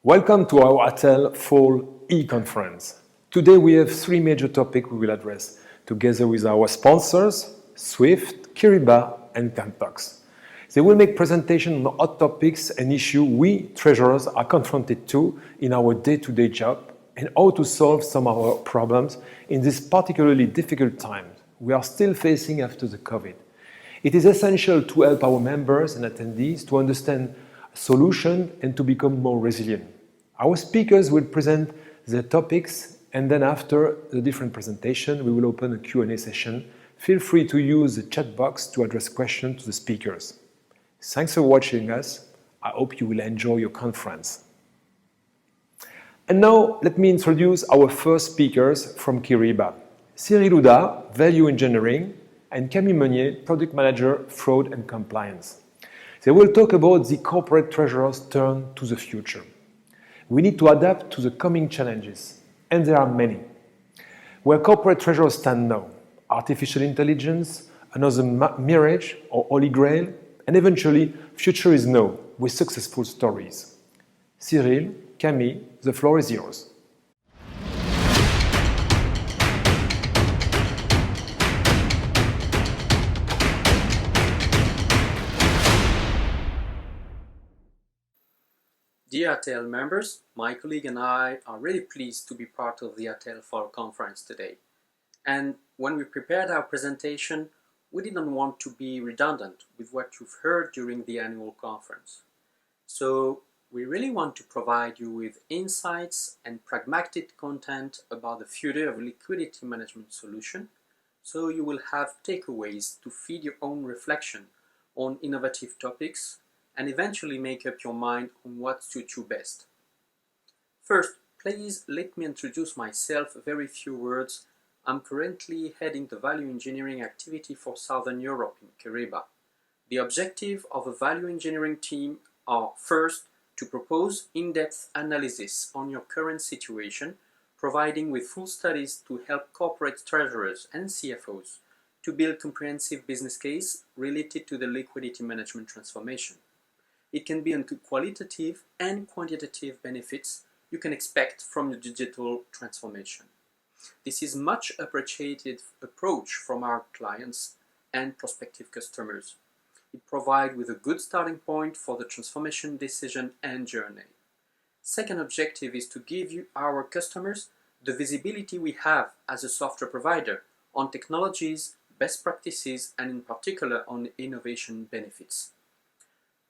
Welcome to our ATEL Fall e-conference. Today we have three major topics we will address together with our sponsors, Swift, Kiriba and Cantox. They will make presentations on hot topics and issues we, treasurers, are confronted to in our day-to-day job and how to solve some of our problems in this particularly difficult time we are still facing after the COVID. It is essential to help our members and attendees to understand solutions and to become more resilient. Our speakers will present their topics, and then after the different presentation, we will open a Q&A session. Feel free to use the chat box to address questions to the speakers. Thanks for watching us. I hope you will enjoy your conference. And now, let me introduce our first speakers from Kiriba. Cyril Houda, Value Engineering, and Camille Meunier, Product Manager, Fraud and Compliance. They will talk about the corporate treasurer's turn to the future. We need to adapt to the coming challenges, and there are many. Where corporate treasurers stand now, artificial intelligence, another mirage or holy grail, and eventually future is now with successful stories. Cyril, Camille, the floor is yours. Dear ATEL members, my colleague and I are really pleased to be part of the ATEL Fall Conference today. And when we prepared our presentation, we didn't want to be redundant with what you've heard during the annual conference. So we really want to provide you with insights and pragmatic content about the future of liquidity management solution, so you will have takeaways to feed your own reflection on innovative topics and eventually make up your mind on what suits you best. First, please let me introduce myself, a very few words. I'm currently heading the value engineering activity for Southern Europe in Kiriba. The objective of a value engineering team are first, to propose in-depth analysis on your current situation, providing with full studies to help corporate treasurers and CFOs to build comprehensive business case related to the liquidity management transformation. It can be on qualitative and quantitative benefits you can expect from the digital transformation. This is much appreciated approach from our clients and prospective customers. It provides with a good starting point for the transformation decision and journey. Second objective is to give our customers the visibility we have as a software provider on technologies, best practices, and in particular on innovation benefits.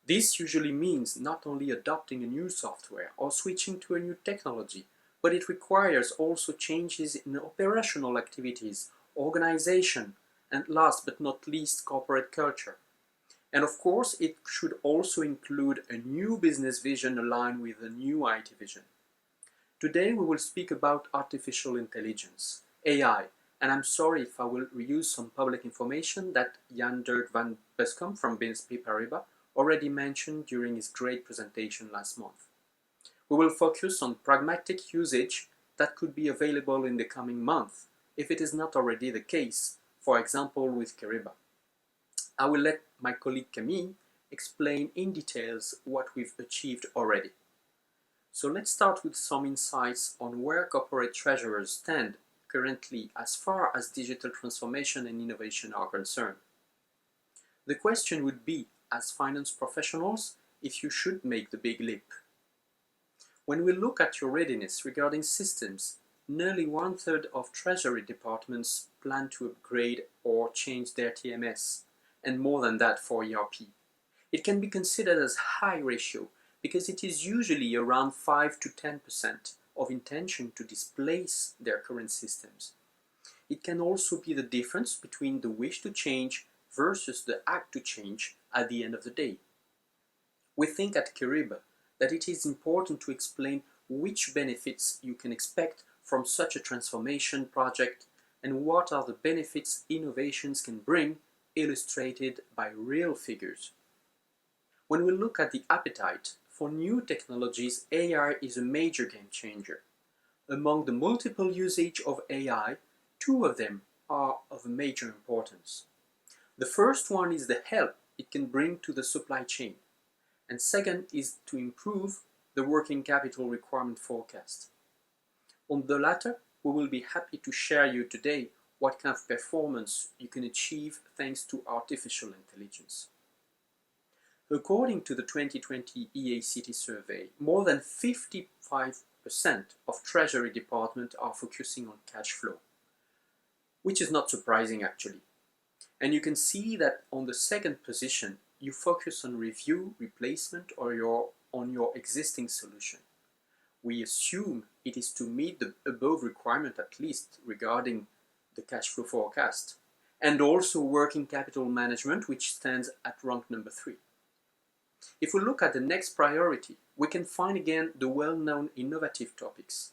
This usually means not only adopting a new software or switching to a new technology, but it requires also changes in operational activities, organization, and last but not least, corporate culture. And of course, it should also include a new business vision aligned with a new IT vision. Today we will speak about artificial intelligence, AI, and I'm sorry if I will reuse some public information that Jan Dirk van Buscom from BNP Paribas already mentioned during his great presentation last month. We will focus on pragmatic usage that could be available in the coming month, if it is not already the case, for example with Kiriba. I will let my colleague Camille explain in details what we've achieved already. So let's start with some insights on where corporate treasurers stand currently as far as digital transformation and innovation are concerned. The question would be, as finance professionals, if you should make the big leap. When we look at your readiness regarding systems, nearly 1/3 of Treasury departments plan to upgrade or change their TMS, and more than that for ERP. It can be considered as high ratio because it is usually around 5 to 10% of intention to displace their current systems. It can also be the difference between the wish to change versus the act to change at the end of the day. We think at Kiriba that it is important to explain which benefits you can expect from such a transformation project and what are the benefits innovations can bring, illustrated by real figures. When we look at the appetite for new technologies, AI is a major game changer. Among the multiple usage of AI, two of them are of major importance. The first one is the help it can bring to the supply chain, and second is to improve the working capital requirement forecast. On the latter, we will be happy to share you today what kind of performance you can achieve thanks to artificial intelligence. According to the 2020 EACT survey, more than 55% of Treasury departments are focusing on cash flow, which is not surprising actually. And you can see that on the second position, you focus on review, replacement, or on your existing solution. We assume it is to meet the above requirement at least regarding the cash flow forecast, and also working capital management, which stands at rank number 3. If we look at the next priority, we can find again the well-known innovative topics.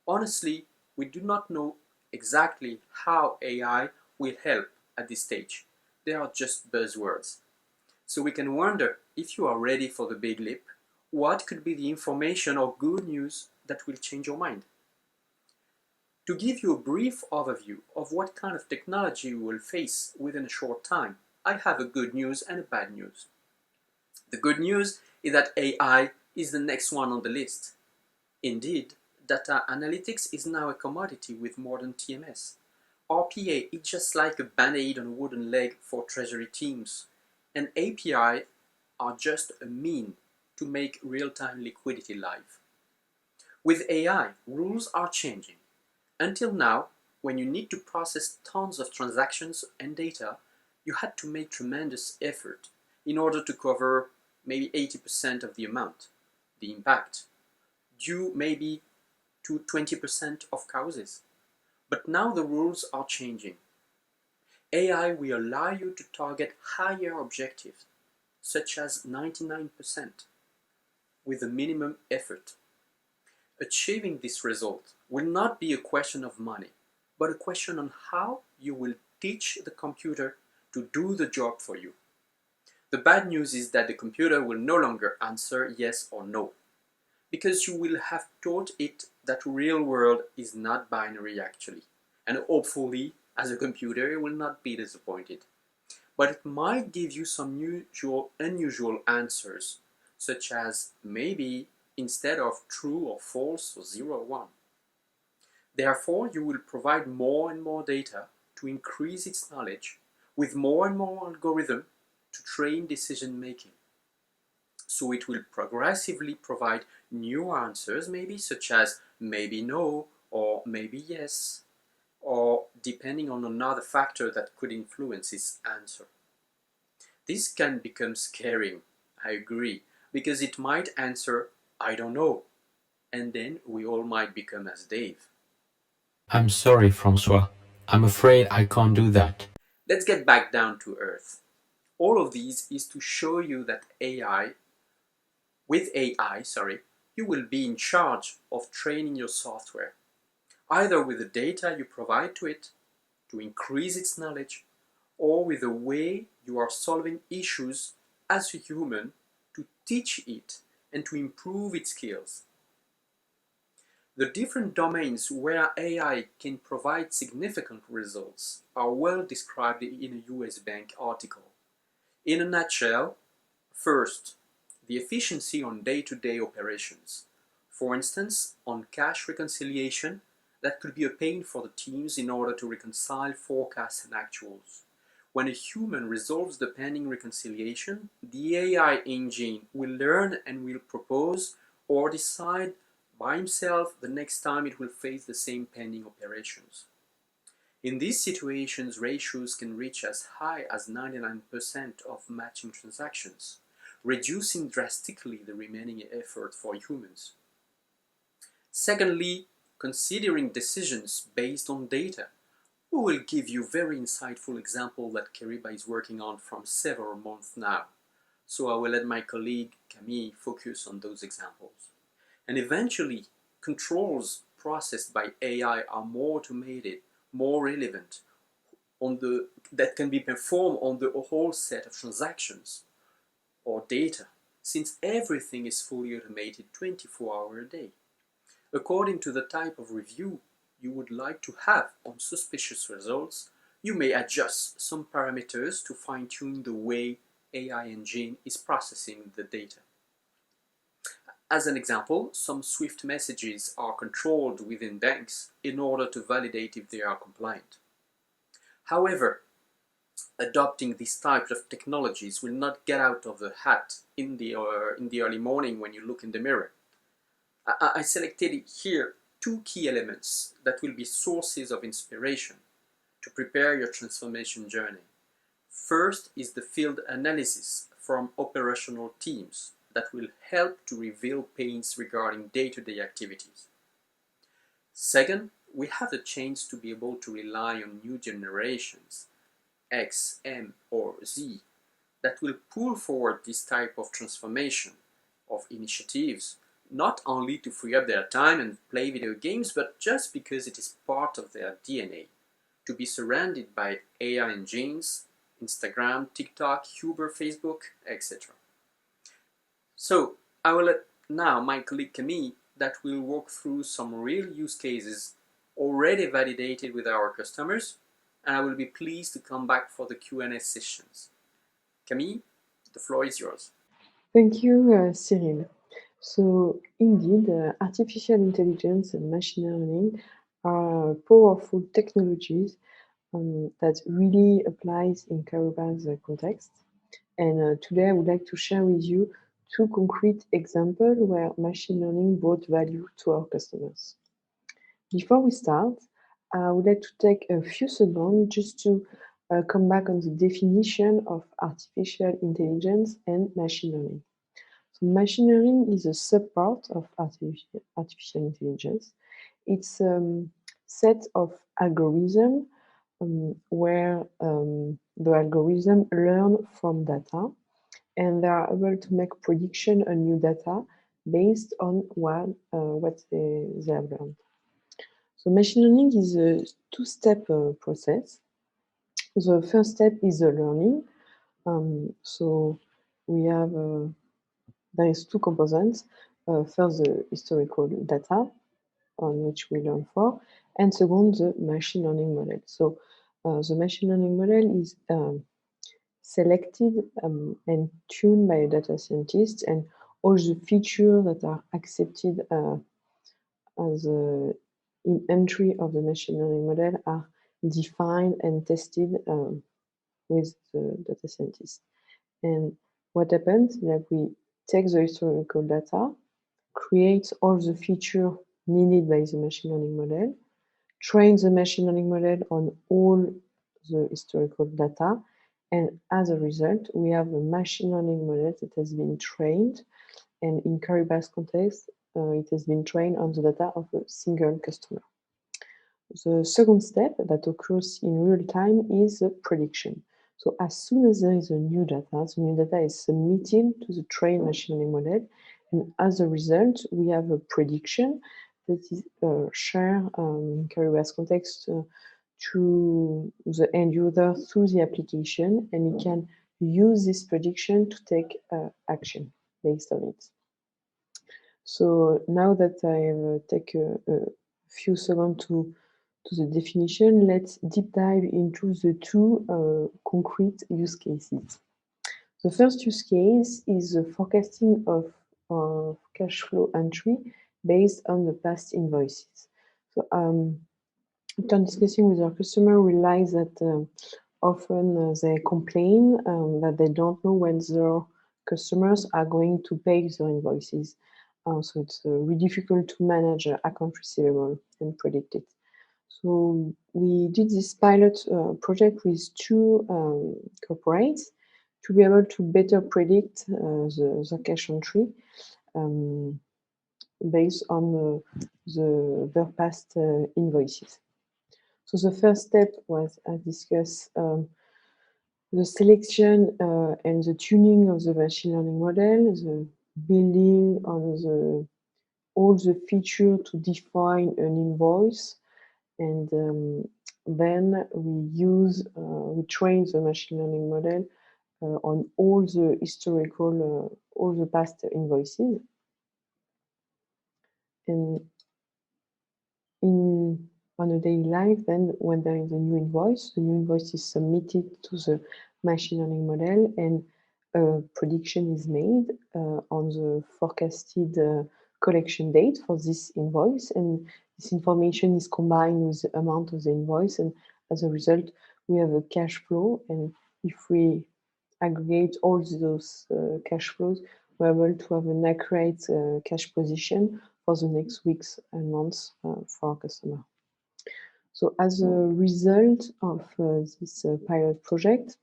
Honestly, we do not know exactly how AI will help at this stage. They are just buzzwords. So we can wonder if you are ready for the big leap, what could be the information or good news that will change your mind? To give you a brief overview of what kind of technology we will face within a short time, I have a good news and a bad news. The good news is that AI is the next one on the list. Indeed, data analytics is now a commodity with modern TMS. RPA is just like a band-aid on a wooden leg for Treasury teams, and API are just a mean to make real-time liquidity live. With AI, rules are changing. Until now, when you need to process tons of transactions and data, you had to make tremendous effort in order to cover maybe 80% of the amount, the impact, due maybe to 20% of causes. But now the rules are changing. AI will allow you to target higher objectives, such as 99%, with a minimum effort. Achieving this result will not be a question of money, but a question on how you will teach the computer to do the job for you. The bad news is that the computer will no longer answer yes or no, because you will have taught it that real world is not binary actually, and hopefully as a computer it will not be disappointed. But it might give you some unusual answers, such as maybe instead of true or false or 0 or 1. Therefore, you will provide more and more data to increase its knowledge with more and more algorithms to train decision making. So it will progressively provide new answers, maybe such as maybe no or maybe yes, or depending on another factor that could influence its answer. This can become scary, I agree, because it might answer, I don't know, and then we all might become as Dave. I'm sorry, Francois. I'm afraid I can't do that. Let's get back down to earth. All of these is to show you that with AI, you will be in charge of training your software, either with the data you provide to it to increase its knowledge, or with the way you are solving issues as a human to teach it and to improve its skills. The different domains where AI can provide significant results are well described in a US Bank article. In a nutshell, first, the efficiency on day-to-day operations. For instance, on cash reconciliation, that could be a pain for the teams in order to reconcile forecasts and actuals. When a human resolves the pending reconciliation, the AI engine will learn and will propose or decide by himself the next time it will face the same pending operations. In these situations, ratios can reach as high as 99% of matching transactions, reducing drastically the remaining effort for humans. Secondly, considering decisions based on data. We will give you a very insightful example that Keriba is working on from several months now. So I will let my colleague Camille focus on those examples. And eventually, controls processed by AI are more automated, more relevant, that can be performed on the whole set of transactions or data, since everything is fully automated 24 hours a day. According to the type of review you would like to have on suspicious results, you may adjust some parameters to fine-tune the way AI engine is processing the data. As an example, some SWIFT messages are controlled within banks in order to validate if they are compliant. However, adopting these types of technologies will not get out of the hat in the early morning when you look in the mirror. I selected here two key elements that will be sources of inspiration to prepare your transformation journey. First is the field analysis from operational teams that will help to reveal pains regarding day-to-day activities. Second, we have the chance to be able to rely on new generations, X, M, or Z, that will pull forward this type of transformation of initiatives, not only to free up their time and play video games, but just because it is part of their DNA, to be surrounded by AI engines, Instagram, TikTok, Uber, Facebook, etc. So I will let now my colleague Camille that will walk through some real use cases already validated with our customers, and I will be pleased to come back for the Q&A sessions. Camille, the floor is yours. Thank you, Cyril. So indeed, artificial intelligence and machine learning are powerful technologies that really applies in Karuba's context. And today I would like to share with you two concrete examples where machine learning brought value to our customers. Before we start, I would like to take a few seconds just to come back on the definition of artificial intelligence and machine learning. So machine learning is a subpart of artificial intelligence. It's a set of algorithms where the algorithm learn from data and they are able to make prediction on new data based on what they have learned. So machine learning is a two-step process. The first step is the learning. So we have there is two components. First, the historical data on which we learn for, and second, the machine learning model. So the machine learning model is selected and tuned by a data scientist, and all the features that are accepted as in entry of the machine learning model are defined and tested with the data scientist. And what happens is that we take the historical data, create all the features needed by the machine learning model, train the machine learning model on all the historical data, and as a result, we have a machine learning model that has been trained, and in Cariba's context, it has been trained on the data of a single customer. The second step that occurs in real time is the prediction. So as soon as there is a new data, the new data is submitted to the trained machine learning model, and as a result, we have a prediction that is shared in Cariba's context to the end user through the application, and he can use this prediction to take action based on it. So now that I've taken a few seconds to the definition, let's deep dive into the two concrete use cases. The first use case is the forecasting of cash flow entry based on the past invoices. So after discussing with our customer, we realize that often they complain that they don't know when their customers are going to pay their invoices. So it's really difficult to manage account receivable and predict it. So we did this pilot project with two corporates to be able to better predict the cash entry based on their past invoices. So the first step was, as discussed, the selection and the tuning of the machine learning model, the building on all the features to define an invoice, and then we train the machine learning model on all the historical, all the past invoices. And on a daily life, then when there is a new invoice, the new invoice is submitted to the machine learning model, and a prediction is made on the forecasted collection date for this invoice, and this information is combined with the amount of the invoice, and as a result, we have a cash flow. And if we aggregate all those cash flows, we're able to have an accurate cash position for the next weeks and months for our customer. So as a result of this pilot project,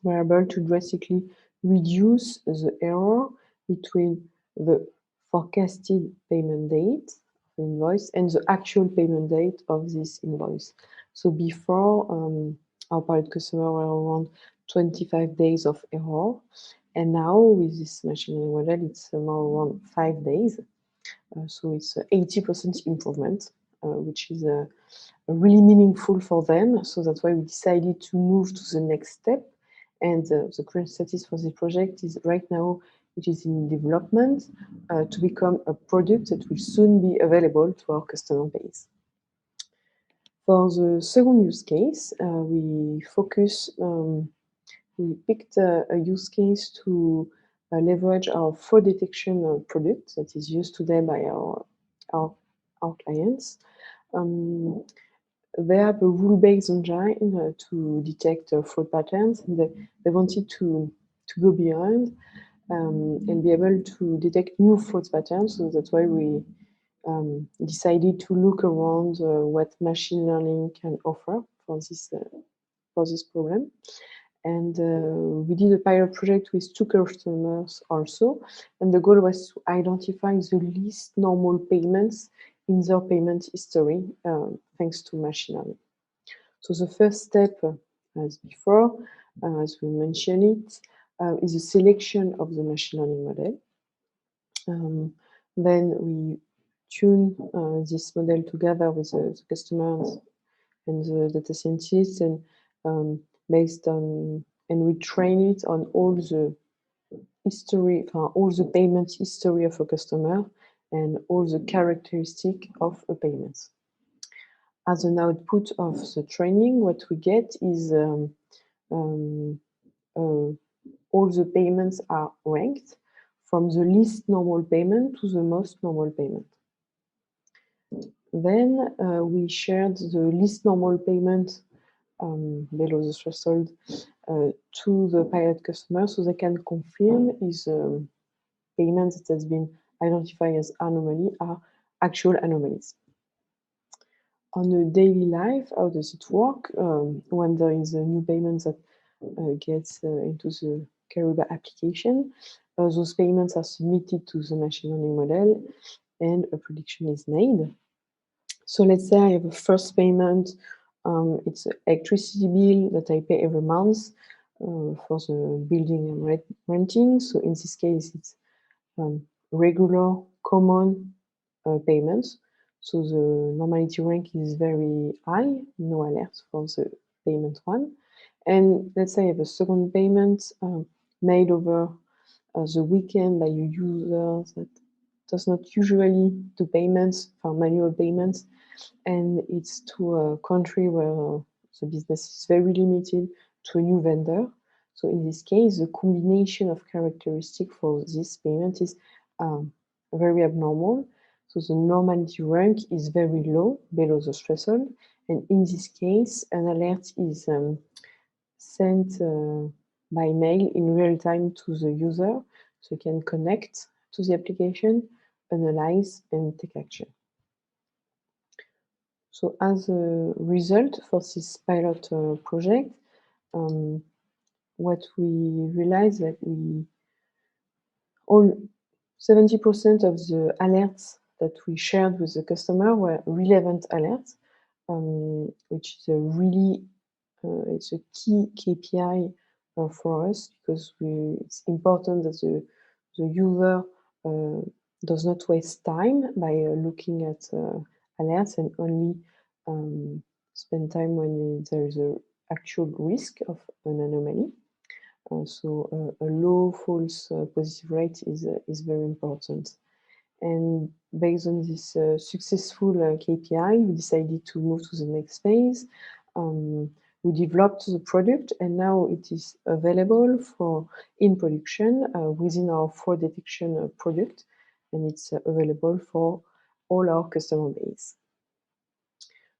we're able to drastically reduce the error between the forecasted payment date of the invoice and the actual payment date of this invoice. So before, our pilot customer were around 25 days of error, and now with this machine learning model, it's more around 5 days. So it's 80% improvement, which is really meaningful for them. So that's why we decided to move to the next step. And the current status for this project is right now it is in development to become a product that will soon be available to our customer base. For the second use case, we picked a use case to leverage our fraud detection product that is used today by our clients. They have a rule-based engine to detect fraud patterns, and they wanted to go beyond and be able to detect new fraud patterns. So that's why we decided to look around what machine learning can offer for this problem. And we did a pilot project with 2 customers also, and the goal was to identify the least normal payments in their payment history, thanks to machine learning. So the first step, as before, as we mentioned it, is a selection of the machine learning model. Then we tune this model together with the customers and the data scientists, and we train it on all the history, all the payment history of a customer and all the characteristic of a payment. As an output of the training, what we get is all the payments are ranked from the least normal payment to the most normal payment. Then we shared the least normal payment below the threshold to the pilot customer so they can confirm if payments that has been identified as anomaly are actual anomalies. On a daily life, how does it work? When there is a new payment that gets into the Kyriba application, those payments are submitted to the machine learning model and a prediction is made. So let's say I have a first payment, it's an electricity bill that I pay every month for the building I'm renting. So in this case, it's regular, common payments. So the normality rank is very high, no alert for the payment one. And let's say I have a second payment made over the weekend by a user that does not usually do payments, manual payments, and it's to a country where the business is very limited, to a new vendor. So in this case, the combination of characteristics for this payment is very abnormal. So the normality rank is very low, below the threshold. And in this case, an alert is sent by mail in real time to the user, so you can connect to the application, analyze, and take action. So as a result for this pilot project, what we realized that all 70% of the alerts that we shared with the customer were relevant alerts, which is a really it's a key KPI for us because it's important that the user does not waste time by looking at alerts and only spend time when there is an actual risk of an anomaly. So a low false positive rate is very important. And based on this successful KPI, we decided to move to the next phase. We developed the product and now it is available for in production within our fraud detection product, and it's available for all our customer base.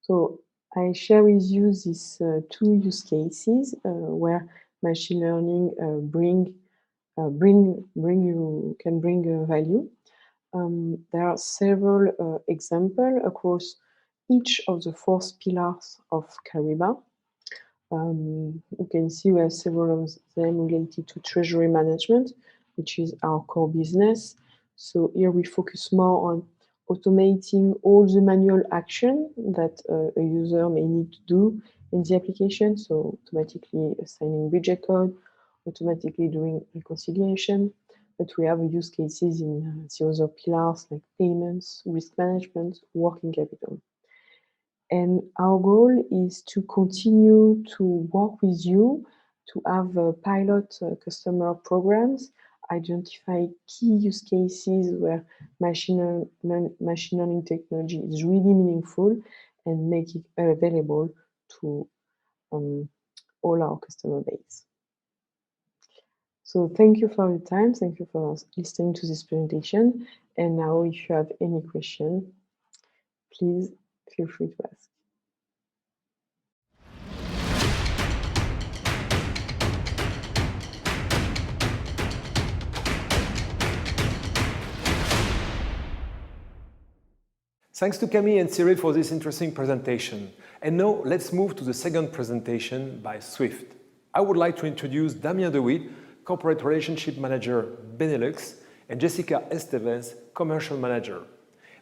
So I share with you these two use cases where machine learning can bring value. There are several examples across each of the four pillars of Kyriba. You can see we have several of them related to treasury management, which is our core business. So here we focus more on automating all the manual action that a user may need to do in the application. So automatically assigning budget code, automatically doing reconciliation. But we have use cases in the other pillars like payments, risk management, working capital. And our goal is to continue to work with you to have pilot customer programs, identify key use cases where machine learning technology is really meaningful, and make it available to all our customer base. So thank you for your time. Thank you for listening to this presentation. And now if you have any question, please feel free to ask. Thanks to Camille and Cyril for this interesting presentation. And now let's move to the second presentation by Swift. I would like to introduce Damien DeWitt, Corporate Relationship Manager, Benelux, and Jessica Estevez, Commercial Manager.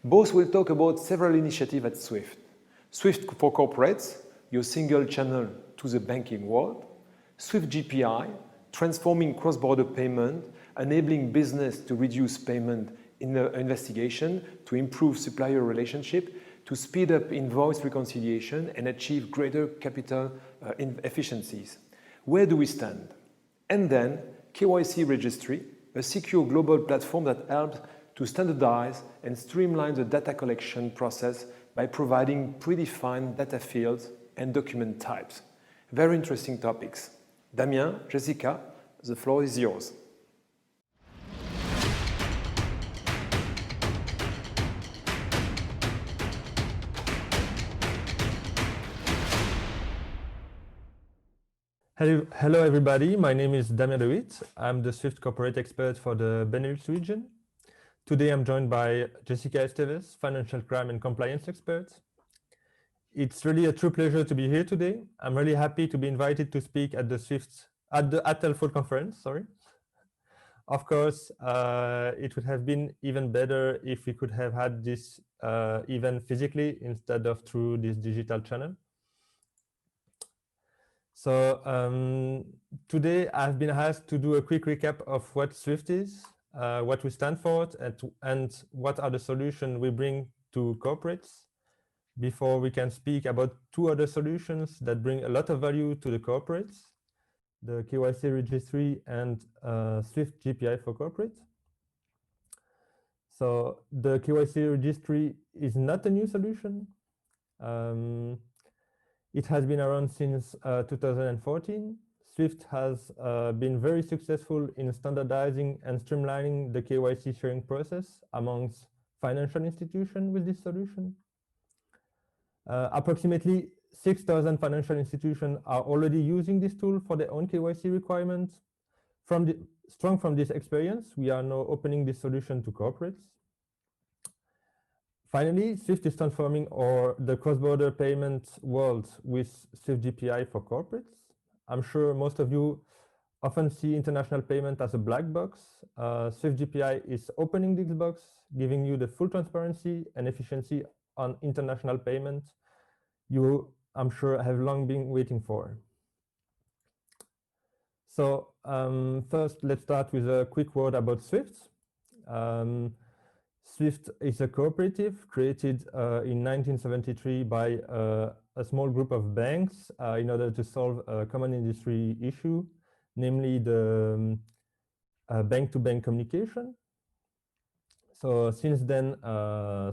Both will talk about several initiatives at Swift. Swift for Corporates, your single channel to the banking world. Swift GPI, transforming cross-border payment, enabling business to reduce payment in the investigation, to improve supplier relationship, to speed up invoice reconciliation and achieve greater capital efficiencies. Where do we stand? And then KYC Registry, a secure global platform that helps to standardize and streamline the data collection process by providing predefined data fields and document types. Very interesting topics. Damien, Jessica, the floor is yours. Hello everybody, my name is Damien DeWitt. I'm the Swift corporate expert for the Benelux region. Today I'm joined by Jessica Estevez, financial crime and compliance expert. It's really a true pleasure to be here today. I'm really happy to be invited to speak at the ATEL Full Conference, sorry. Of course, it would have been even better if we could have had this event physically instead of through this digital channel. So today I've been asked to do a quick recap of what Swift is, what we stand for, and what are the solutions we bring to corporates before we can speak about two other solutions that bring a lot of value to the corporates, the KYC Registry and Swift GPI for corporate. So the KYC Registry is not a new solution. It has been around since 2014. Swift has been very successful in standardizing and streamlining the KYC sharing process amongst financial institutions with this solution. Approximately 6,000 financial institutions are already using this tool for their own KYC requirements. Strong from this experience, we are now opening this solution to corporates. Finally, Swift is transforming the cross-border payment world with Swift GPI for corporates. I'm sure most of you often see international payment as a black box. Swift GPI is opening this box, giving you the full transparency and efficiency on international payment you, I'm sure, have long been waiting for. So first, let's start with a quick word about Swift. Swift is a cooperative created in 1973 by a small group of banks in order to solve a common industry issue, namely the bank-to-bank communication. So since then,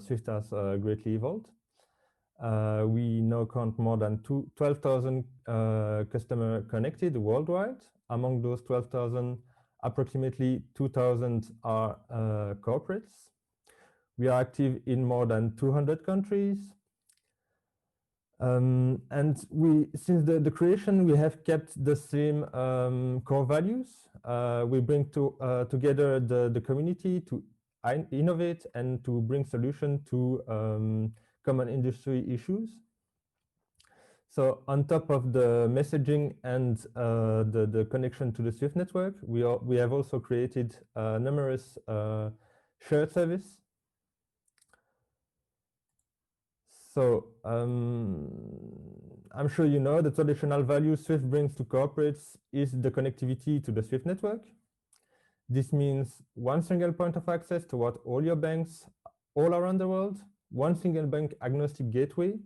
Swift has greatly evolved. We now count more than 12,000 customers connected worldwide. Among those 12,000, approximately 2,000 are corporates. We are active in more than 200 countries. And since the creation, we have kept the same core values. We bring together the community to innovate and to bring solutions to common industry issues. So on top of the messaging and the connection to the Swift network, we have also created numerous shared service. So I'm sure you know the traditional value Swift brings to corporates is the connectivity to the Swift network. This means one single point of access toward all your banks all around the world, one single bank agnostic gateway,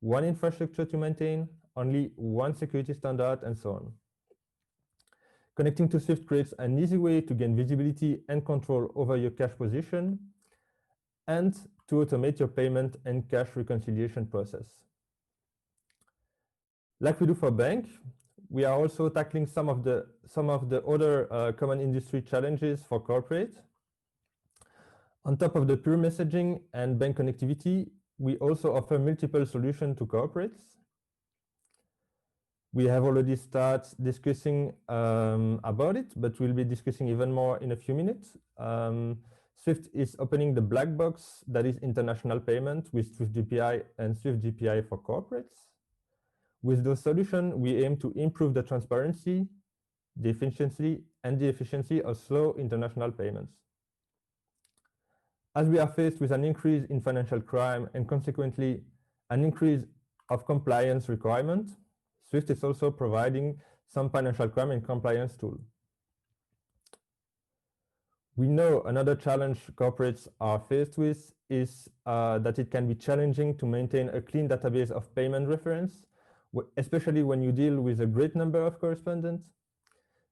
one infrastructure to maintain, only one security standard, and so on. Connecting to Swift creates an easy way to gain visibility and control over your cash position and to automate your payment and cash reconciliation process. Like we do for bank, we are also tackling some of the other common industry challenges for corporate. On top of the pure messaging and bank connectivity, we also offer multiple solutions to corporates. We have already started discussing about it, but we'll be discussing even more in a few minutes. Swift is opening the black box that is international payment with Swift GPI and Swift GPI for corporates. With those solutions, we aim to improve the transparency, the efficiency of slow international payments. As we are faced with an increase in financial crime and consequently an increase of compliance requirement, Swift is also providing some financial crime and compliance tools. We know another challenge corporates are faced with is that it can be challenging to maintain a clean database of payment reference, especially when you deal with a great number of correspondents.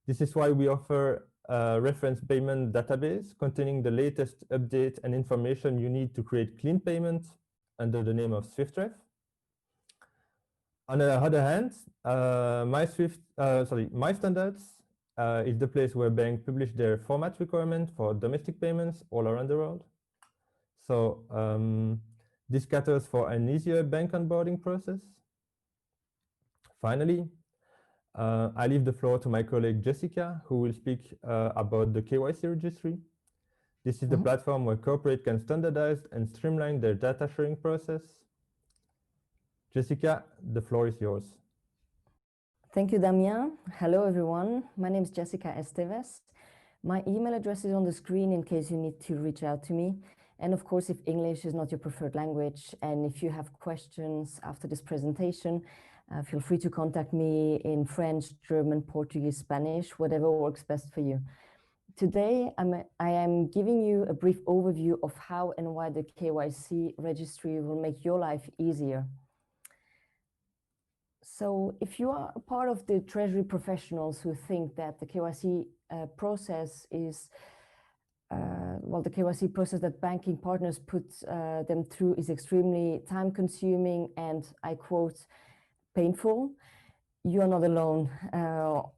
This is why we offer a reference payment database containing the latest update and information you need to create clean payments under the name of SwiftRef. On the other hand, My Standards is the place where banks publish their format requirement for domestic payments all around the world. So this caters for an easier bank onboarding process. Finally, I leave the floor to my colleague Jessica, who will speak about the KYC registry. This is the platform where corporates can standardize and streamline their data sharing process. Jessica, the floor is yours. Thank you, Damien. Hello, everyone. My name is Jessica Esteves. My email address is on the screen in case you need to reach out to me. And of course, if English is not your preferred language, and if you have questions after this presentation, feel free to contact me in French, German, Portuguese, Spanish, whatever works best for you. Today, I am giving you a brief overview of how and why the KYC registry will make your life easier. So if you are a part of the Treasury professionals who think that the KYC process is, the KYC process that banking partners put them through is extremely time-consuming and, I quote, painful, you are not alone.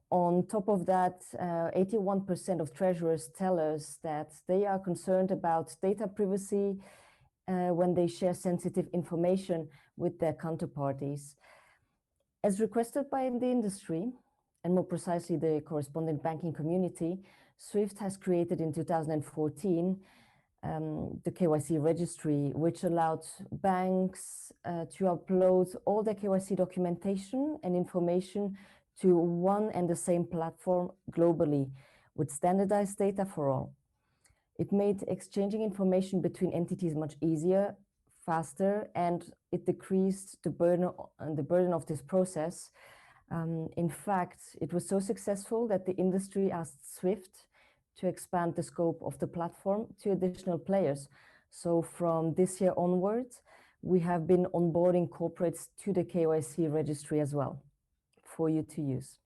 On top of that, 81% of treasurers tell us that they are concerned about data privacy when they share sensitive information with their counterparties. As requested by the industry, and more precisely the correspondent banking community, Swift has created in 2014 the KYC registry, which allowed banks to upload all their KYC documentation and information to one and the same platform globally, with standardized data for all. It made exchanging information between entities much easier, faster, and it decreased the burden of this process. In fact, it was so successful that the industry asked Swift to expand the scope of the platform to additional players. So from this year onwards, we have been onboarding corporates to the KYC registry as well for you to use.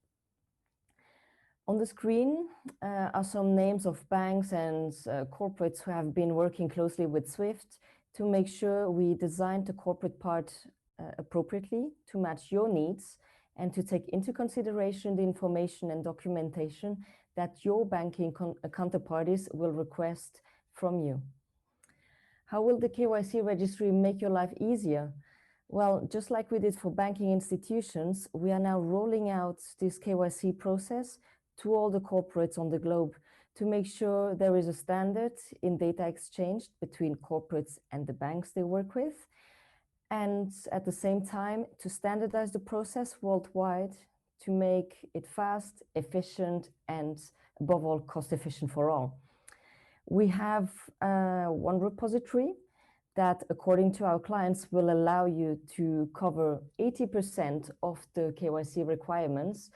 On the screen are some names of banks and corporates who have been working closely with Swift to make sure we design the corporate part appropriately to match your needs and to take into consideration the information and documentation that your banking counterparties will request from you. How will the KYC registry make your life easier? Well, just like we did for banking institutions, we are now rolling out this KYC process to all the corporates on the globe to make sure there is a standard in data exchange between corporates and the banks they work with, and at the same time to standardize the process worldwide to make it fast, efficient, and above all, cost efficient for all. We have one repository that, according to our clients, will allow you to cover 80% of the KYC requirements.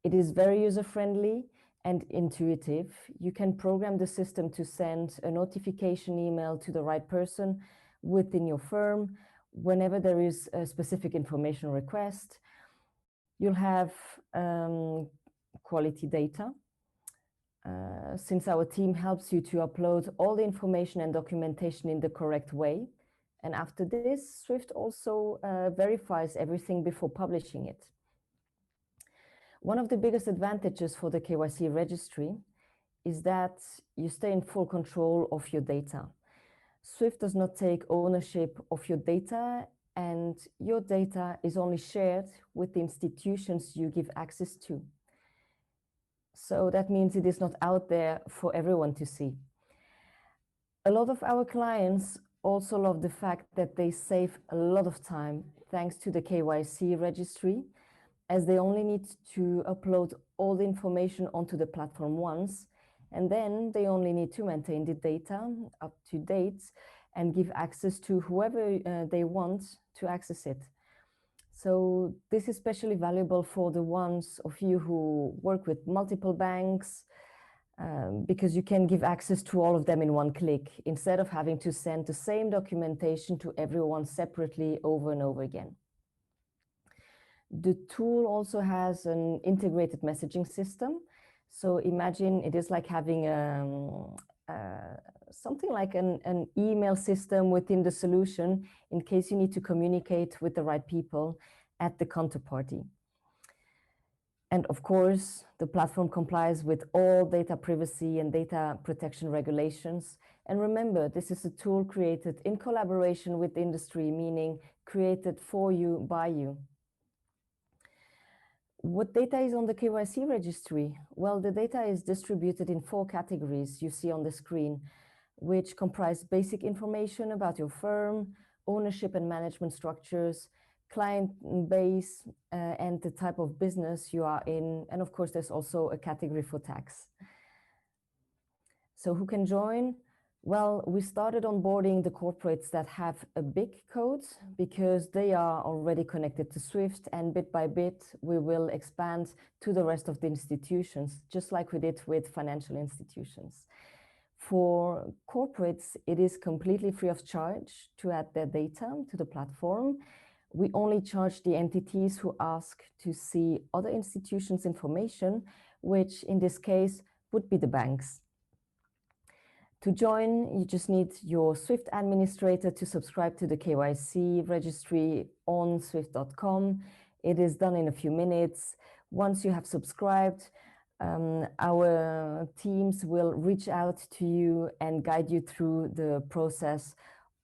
It is very user-friendly and intuitive. You can program the system to send a notification email to the right person within your firm whenever there is a specific information request. You'll have quality data. Since our team helps you to upload all the information and documentation in the correct way. And after this, Swift also verifies everything before publishing it. One of the biggest advantages for the KYC registry is that you stay in full control of your data. Swift does not take ownership of your data, and your data is only shared with the institutions you give access to. So that means it is not out there for everyone to see. A lot of our clients also love the fact that they save a lot of time thanks to the KYC registry, as they only need to upload all the information onto the platform once, and then they only need to maintain the data up to date and give access to whoever they want to access it. So this is especially valuable for the ones of you who work with multiple banks, because you can give access to all of them in one click instead of having to send the same documentation to everyone separately over and over again. The tool also has an integrated messaging system. So imagine it is like having something like an email system within the solution in case you need to communicate with the right people at the counterparty. And of course, the platform complies with all data privacy and data protection regulations. And remember, this is a tool created in collaboration with industry, meaning created for you, by you. What data is on the KYC registry? Well, the data is distributed in 4 categories you see on the screen, which comprise basic information about your firm, ownership and management structures, client base, and the type of business you are in. And of course, there's also a category for tax. So who can join? Well, we started onboarding the corporates that have a big code because they are already connected to Swift, and bit by bit, we will expand to the rest of the institutions, just like we did with financial institutions. For corporates, it is completely free of charge to add their data to the platform. We only charge the entities who ask to see other institutions' information, which in this case would be the banks. To join, you just need your Swift administrator to subscribe to the KYC registry on swift.com. It is done in a few minutes. Once you have subscribed, our teams will reach out to you and guide you through the process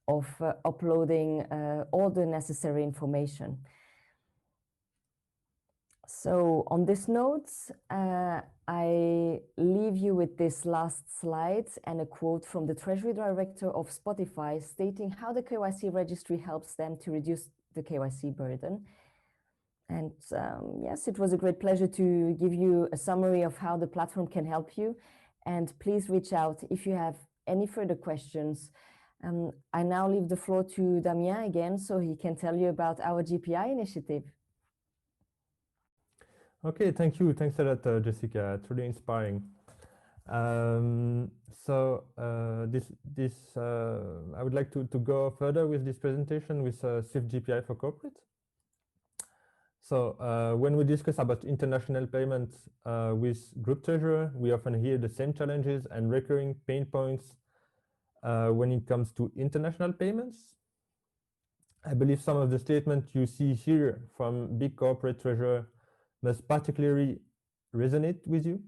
of uploading all the necessary information. So on this note, I leave you with this last slide and a quote from the Treasury Director of Spotify stating how the KYC registry helps them to reduce the KYC burden. And yes, it was a great pleasure to give you a summary of how the platform can help you. And please reach out if you have any further questions. I now leave the floor to Damien again, so he can tell you about our GPI initiative. Okay, thank you. Thanks a lot, Jessica. It's really inspiring. I would like to go further with this presentation with Swift GPI for corporate. So when we discuss about international payments with Group Treasurer, we often hear the same challenges and recurring pain points when it comes to international payments. I believe some of the statements you see here from big corporate treasurer must particularly resonate with you.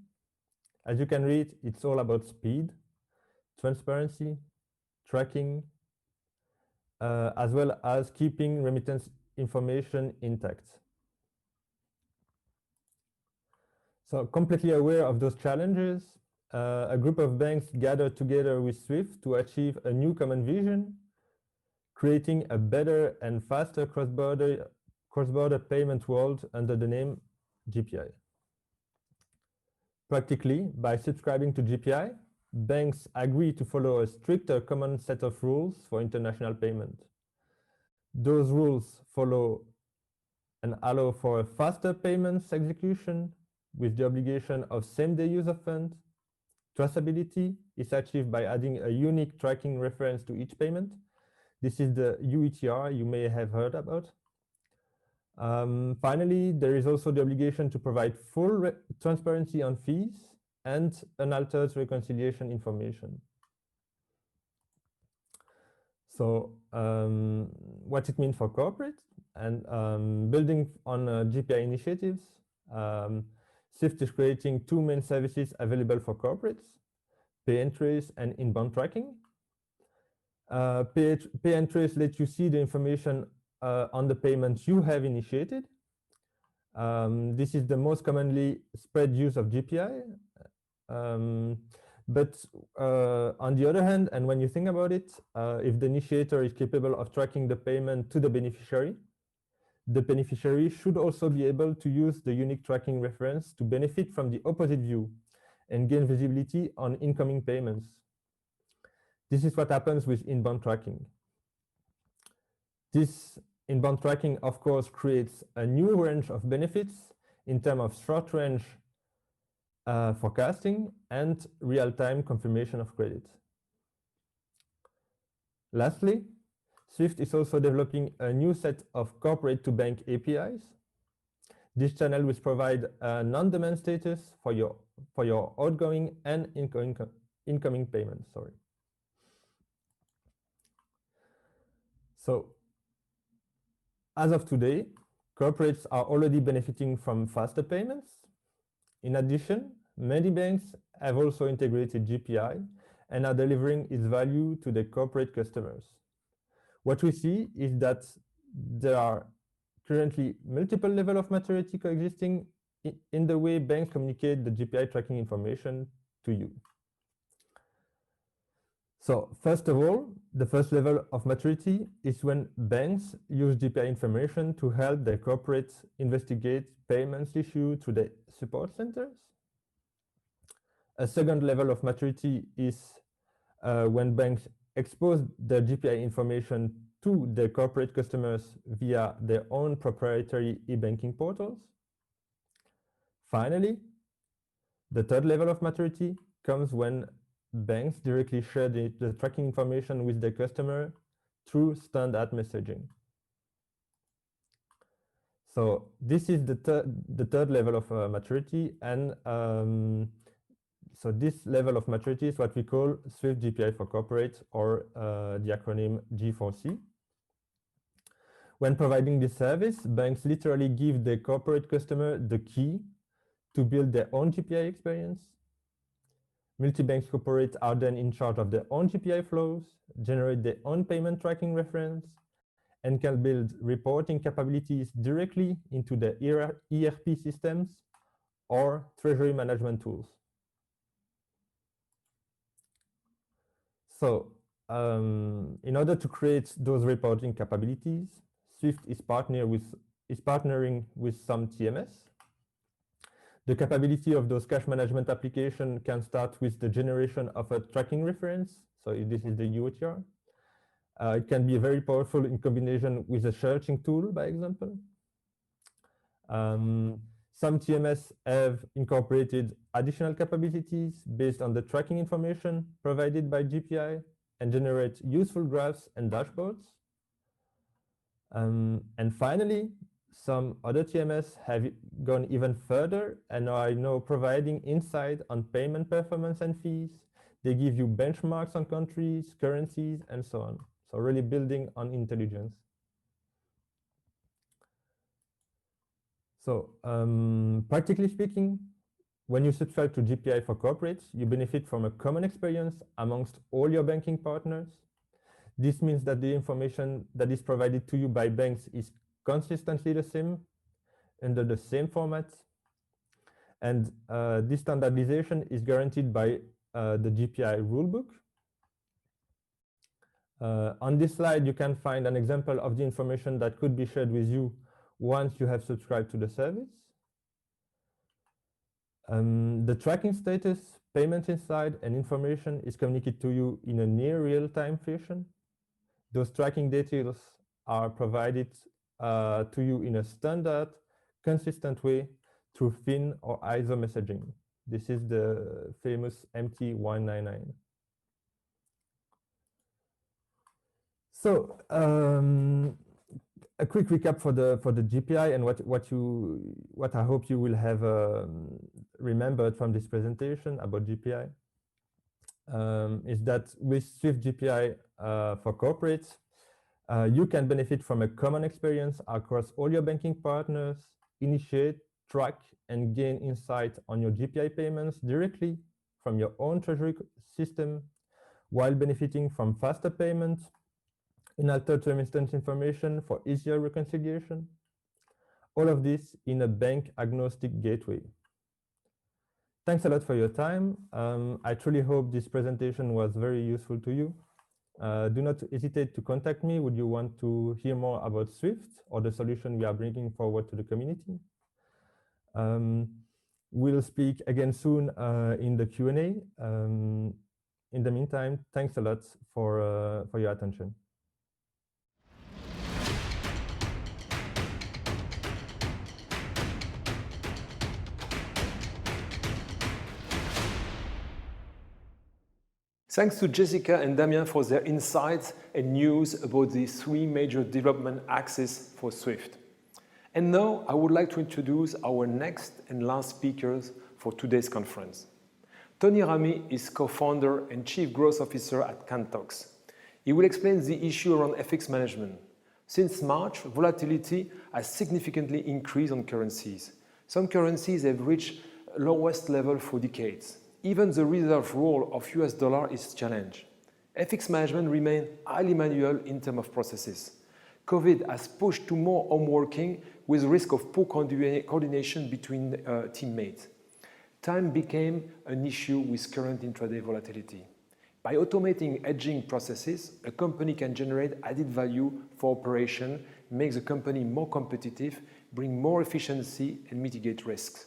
As you can read, it's all about speed, transparency, tracking, as well as keeping remittance information intact. So completely aware of those challenges, a group of banks gathered together with SWIFT to achieve a new common vision, creating a better and faster cross-border payment world under the name GPI. Practically, by subscribing to GPI, banks agree to follow a stricter common set of rules for international payment. Those rules follow and allow for a faster payments execution with the obligation of same-day use of funds. Traceability is achieved by adding a unique tracking reference to each payment. This is the UETR you may have heard about. Finally, there is also the obligation to provide full transparency on fees and unaltered reconciliation information. So what it means for corporate and building on GPI initiatives, SWIFT is creating two main services available for corporates, pay and trace and inbound tracking. Pay and trace lets you see the information on the payments you have initiated. This is the most commonly spread use of GPI. But on the other hand, and when you think about it, if the initiator is capable of tracking the payment to the beneficiary should also be able to use the unique tracking reference to benefit from the opposite view and gain visibility on incoming payments. This is what happens with inbound tracking. This inbound tracking, of course, creates a new range of benefits in terms of short-range forecasting and real-time confirmation of credit. Lastly, SWIFT is also developing a new set of corporate-to-bank APIs. This channel will provide a non-demand status for your outgoing and incoming payments. Sorry. So, as of today, corporates are already benefiting from faster payments. In addition, many banks have also integrated GPI and are delivering its value to their corporate customers. What we see is that there are currently multiple levels of maturity coexisting in the way banks communicate the GPI tracking information to you. So first of all, the first level of maturity is when banks use GPI information to help their corporates investigate payments issued to the support centers. A second level of maturity is when banks expose the GPI information to their corporate customers via their own proprietary e-banking portals. Finally, the third level of maturity comes when banks directly share the tracking information with their customer through standard messaging. So this is the third level of maturity, and so this level of maturity is what we call SWIFT GPI for Corporate, or the acronym G4C. When providing this service, banks literally give their corporate customer the key to build their own GPI experience. Multi-bank corporates are then in charge of their own GPI flows, generate their own payment tracking reference, and can build reporting capabilities directly into their ERP systems or treasury management tools. So in order to create those reporting capabilities, SWIFT is partnering with some TMS. The capability of those cash management applications can start with the generation of a tracking reference. So this is the UETR. It can be very powerful in combination with a searching tool, by example. Some TMS have incorporated additional capabilities based on the tracking information provided by GPI and generate useful graphs and dashboards. And finally, some other TMS have gone even further and are now providing insight on payment performance and fees. They give you benchmarks on countries, currencies, and so on. So really building on intelligence. So practically speaking, when you subscribe to GPI for corporates, you benefit from a common experience amongst all your banking partners. This means that the information that is provided to you by banks is consistently the same, under the same format. And this standardization is guaranteed by the GPI rulebook. On this slide, you can find an example of the information that could be shared with you once you have subscribed to the service. The tracking status, payment inside, and information is communicated to you in a near real-time fashion. Those tracking details are provided to you in a standard, consistent way through FIN or ISO messaging. This is the famous MT199. So a quick recap for the GPI and what I hope you will have remembered from this presentation about GPI is that with Swift GPI for corporates, you can benefit from a common experience across all your banking partners, initiate, track, and gain insight on your GPI payments directly from your own treasury system, while benefiting from faster payments, in-altered remittance information for easier reconciliation. All of this in a bank-agnostic gateway. Thanks a lot for your time. I truly hope this presentation was very useful to you. Do not hesitate to contact me would you want to hear more about Swift or the solution we are bringing forward to the community. We'll speak again soon in the Q&A. In the meantime, thanks a lot for your attention. Thanks to Jessica and Damien for their insights and news about the three major development axes for Swift. And now I would like to introduce our next and last speakers for today's conference. Tony Rami is co-founder and chief growth officer at Cantox. He will explain the issue around FX management. Since March, volatility has significantly increased on currencies. Some currencies have reached lowest level for decades. Even the reserve role of US dollar is challenged. FX management remains highly manual in terms of processes. COVID has pushed to more home working with risk of poor coordination between teammates. Time became an issue with current intraday volatility. By automating hedging processes, a company can generate added value for operation, make the company more competitive, bring more efficiency, and mitigate risks.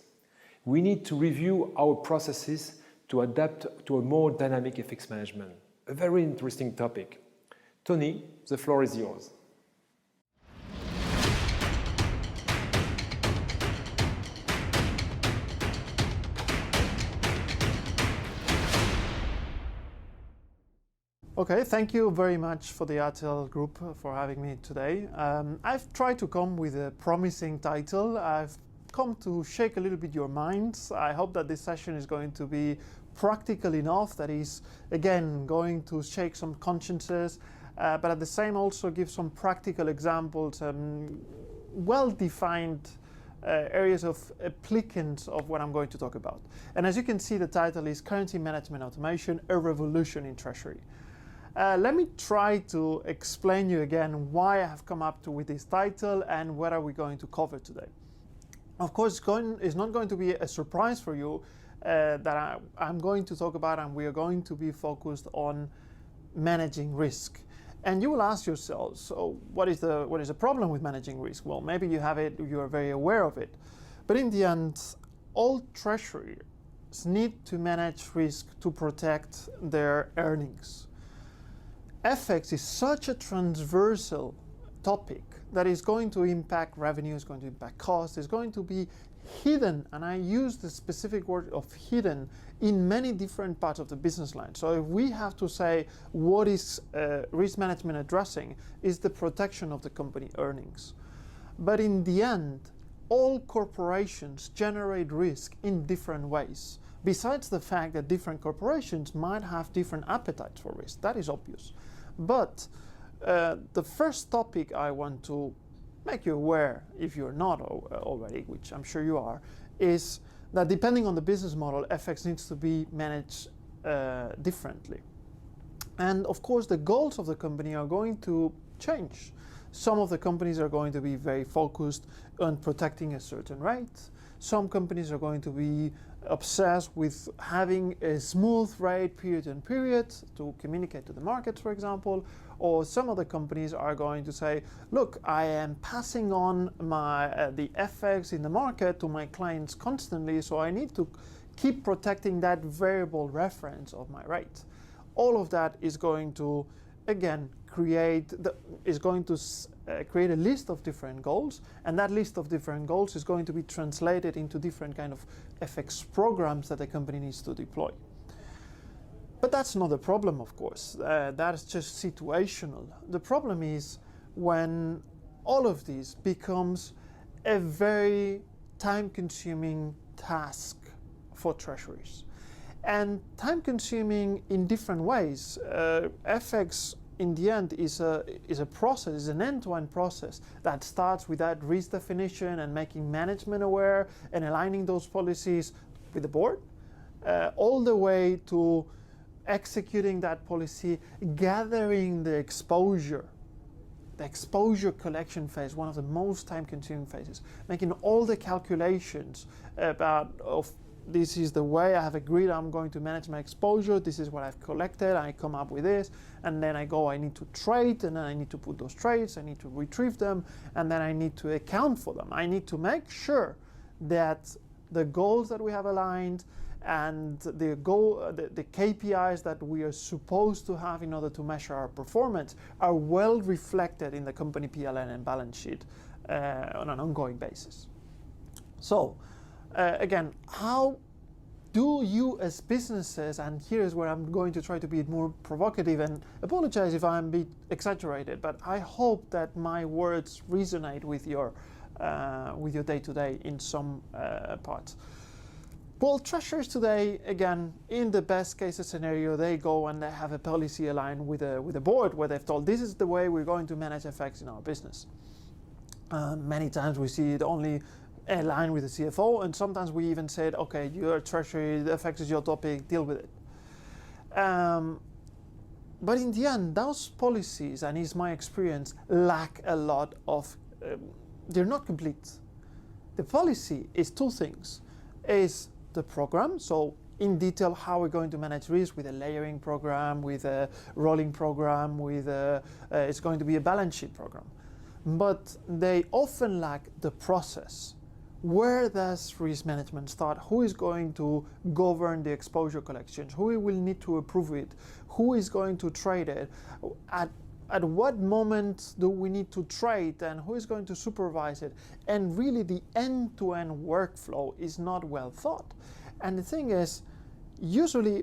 We need to review our processes to adapt to a more dynamic FX management. A very interesting topic. Tony, the floor is yours. Okay, thank you very much for the ATEL group for having me today. I've tried to come with a promising title. I've come to shake a little bit your minds. I hope that this session is going to be practical enough, that is, again, going to shake some consciences, but at the same also give some practical examples and well-defined areas of applicants of what I'm going to talk about. And as you can see, the title is Currency Management Automation, a Revolution in Treasury. Let me try to explain you again why I have come up with this title and what are we going to cover today. Of course, it's not going to be a surprise for you that I'm going to talk about, and we are going to be focused on managing risk. And you will ask yourself, so what is the problem with managing risk? Well, maybe you have it, you are very aware of it. But in the end, all treasuries need to manage risk to protect their earnings. FX is such a transversal topic that is going to impact revenue, is going to impact cost, is going to be hidden, and I use the specific word of hidden, in many different parts of the business line. So if we have to say what is risk management addressing, is the protection of the company earnings. But in the end, all corporations generate risk in different ways. Besides the fact that different corporations might have different appetites for risk, that is obvious. But the first topic I want to make you aware, if you're not already, which I'm sure you are, is that depending on the business model, FX needs to be managed differently. And of course, the goals of the company are going to change. Some of the companies are going to be very focused on protecting a certain rate. Some companies are going to be obsessed with having a smooth rate period and period to communicate to the market, for example. Or some of the companies are going to say, look, I am passing on my the FX in the market to my clients constantly, so I need to keep protecting that variable reference of my rate. All of that is going to, again, create a list of different goals, and that list of different goals is going to be translated into different kind of FX programs that the company needs to deploy. But that's not the problem, of course. That's just situational. The problem is when all of this becomes a very time-consuming task for treasuries. And time-consuming in different ways. FX, in the end, is a process, is an end-to-end process that starts with that risk definition and making management aware and aligning those policies with the board, all the way to executing that policy, gathering the exposure collection phase, one of the most time-consuming phases, making all the calculations about this is the way I have agreed I'm going to manage my exposure, this is what I've collected, I come up with this, and then I need to trade, and then I need to put those trades, I need to retrieve them, and then I need to account for them. I need to make sure that the goals that we have aligned and the KPIs that we are supposed to have in order to measure our performance are well reflected in the company PLN and balance sheet on an ongoing basis. So, again, how do you as businesses, and here's where I'm going to try to be more provocative, and apologize if I'm a bit exaggerated, but I hope that my words resonate with your day-to-day in some parts. Well, treasurers today, again, in the best case scenario, they go and they have a policy aligned with a board where they've told this is the way we're going to manage FX in our business. Many times we see it only aligned with the CFO, and sometimes we even said, okay, you're treasury, the FX is your topic, deal with it. But in the end, those policies, and it's my experience, lack a lot of, they're not complete. The policy is two things. Is the program, so in detail how we're going to manage risk with a layering program, with a rolling program, with it's going to be a balance sheet program. But they often lack the process. Where does risk management start? Who is going to govern the exposure collections? Who will need to approve it? Who is going to trade it? At what moment do we need to trade, and who is going to supervise it? And really the end-to-end workflow is not well thought. And the thing is, usually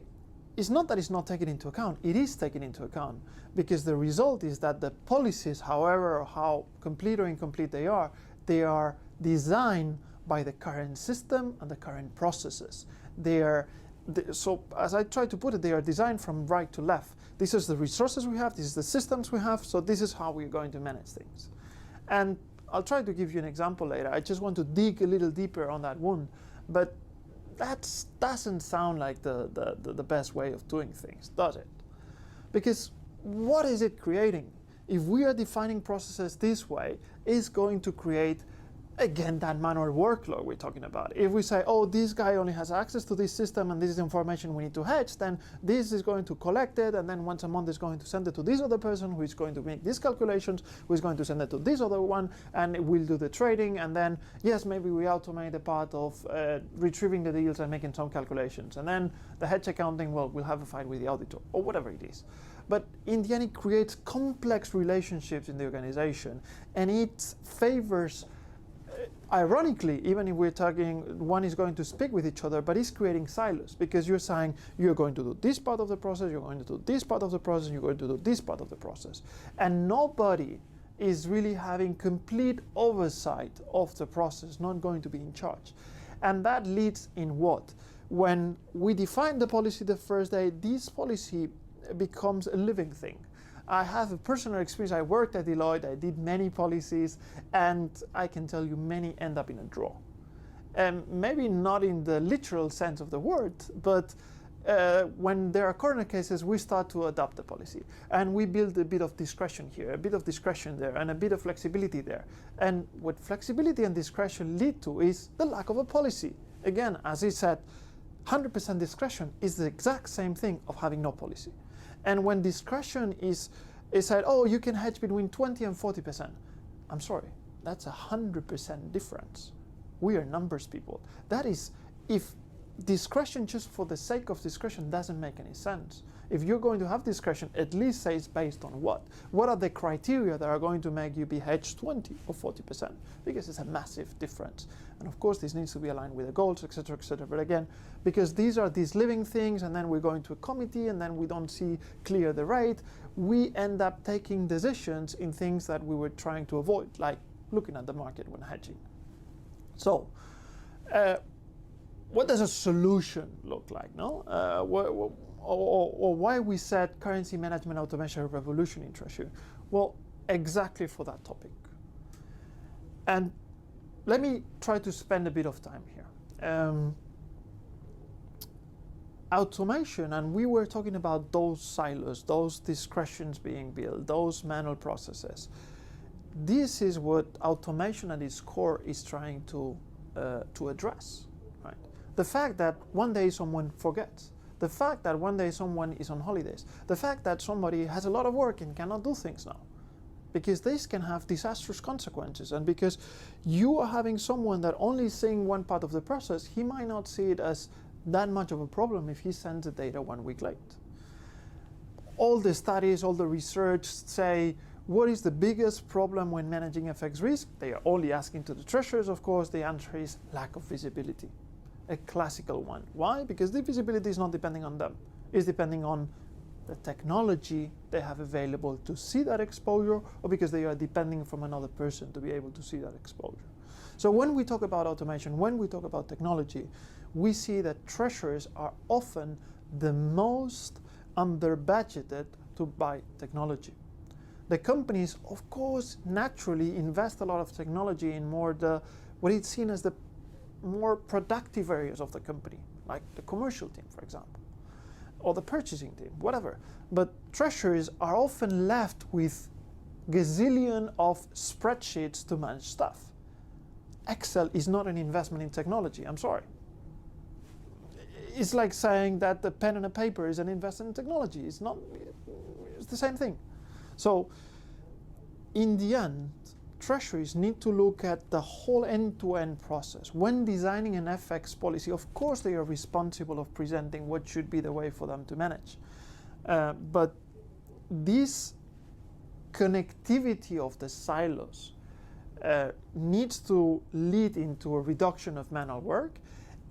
it's not that it's not taken into account, it is taken into account, because the result is that the policies, however or how complete or incomplete they are designed by the current system and the current processes. So as I try to put it, they are designed from right to left. This is the resources we have, this is the systems we have, so this is how we're going to manage things. And I'll try to give you an example later. I just want to dig a little deeper on that one, but that doesn't sound like the best way of doing things, does it? Because what is it creating? If we are defining processes this way, it's going to create, again, that manual workload we're talking about. If we say, oh, this guy only has access to this system and this is information we need to hedge, then this is going to collect it, and then once a month is going to send it to this other person who is going to make these calculations, who is going to send it to this other one, and we'll do the trading, and then, yes, maybe we automate the part of retrieving the deals and making some calculations. And then the hedge accounting, well, we'll have a fight with the auditor, or whatever it is. But in the end, it creates complex relationships in the organization, and it favors, ironically, even if we're talking, one is going to speak with each other, but it's creating silos, because you're saying you're going to do this part of the process, you're going to do this part of the process, you're going to do this part of the process. And nobody is really having complete oversight of the process, not going to be in charge. And that leads in what? when we define the policy the first day, this policy becomes a living thing. I have a personal experience. I worked at Deloitte, I did many policies, and I can tell you many end up in a drawer. Maybe not in the literal sense of the word, but when there are corner cases, we start to adopt the policy. And we build a bit of discretion here, a bit of discretion there, and a bit of flexibility there. And what flexibility and discretion lead to is the lack of a policy. Again, as I said, 100% discretion is the exact same thing of having no policy. And when discretion is said, oh, you can hedge between 20 and 40%. I'm sorry, that's 100% difference. We are numbers people. That is, if discretion just for the sake of discretion doesn't make any sense. If you're going to have discretion, at least say it's based on what? What are the criteria that are going to make you be hedged 20 or 40%? Because it's a massive difference. And of course, this needs to be aligned with the goals, etc., etc. But again, because these are these living things, and then we go into a committee, and then we don't see clear the rate, we end up taking decisions in things that we were trying to avoid, like looking at the market when hedging. So, what does a solution look like? No, or why we said currency management automation revolution in Treasury? Well, exactly for that topic. And let me try to spend a bit of time here. Automation, and we were talking about those silos, those discretions being built, those manual processes. This is what automation at its core is trying to address. Right? The fact that one day someone forgets, the fact that one day someone is on holidays, the fact that somebody has a lot of work and cannot do things now, because this can have disastrous consequences, and because you are having someone that only is seeing one part of the process, he might not see it as that much of a problem if he sends the data 1 week late. All the studies, all the research say, what is the biggest problem when managing FX risk? They are only asking to the treasurers, of course. The answer is lack of visibility. A classical one. Why? Because the visibility is not depending on them. It's depending on the technology they have available to see that exposure, or because they are depending from another person to be able to see that exposure. So when we talk about automation, when we talk about technology, we see that treasurers are often the most under-budgeted to buy technology. The companies, of course, naturally invest a lot of technology in more what is seen as the more productive areas of the company, like the commercial team, for example, or the purchasing team, whatever. But treasurers are often left with gazillion of spreadsheets to manage stuff. Excel is not an investment in technology, I'm sorry. It's like saying that the pen and a paper is an investment in technology. It's not, it's the same thing. So, in the end, treasuries need to look at the whole end-to-end process. When designing an FX policy, of course they are responsible of presenting what should be the way for them to manage. But this connectivity of the silos needs to lead into a reduction of manual work,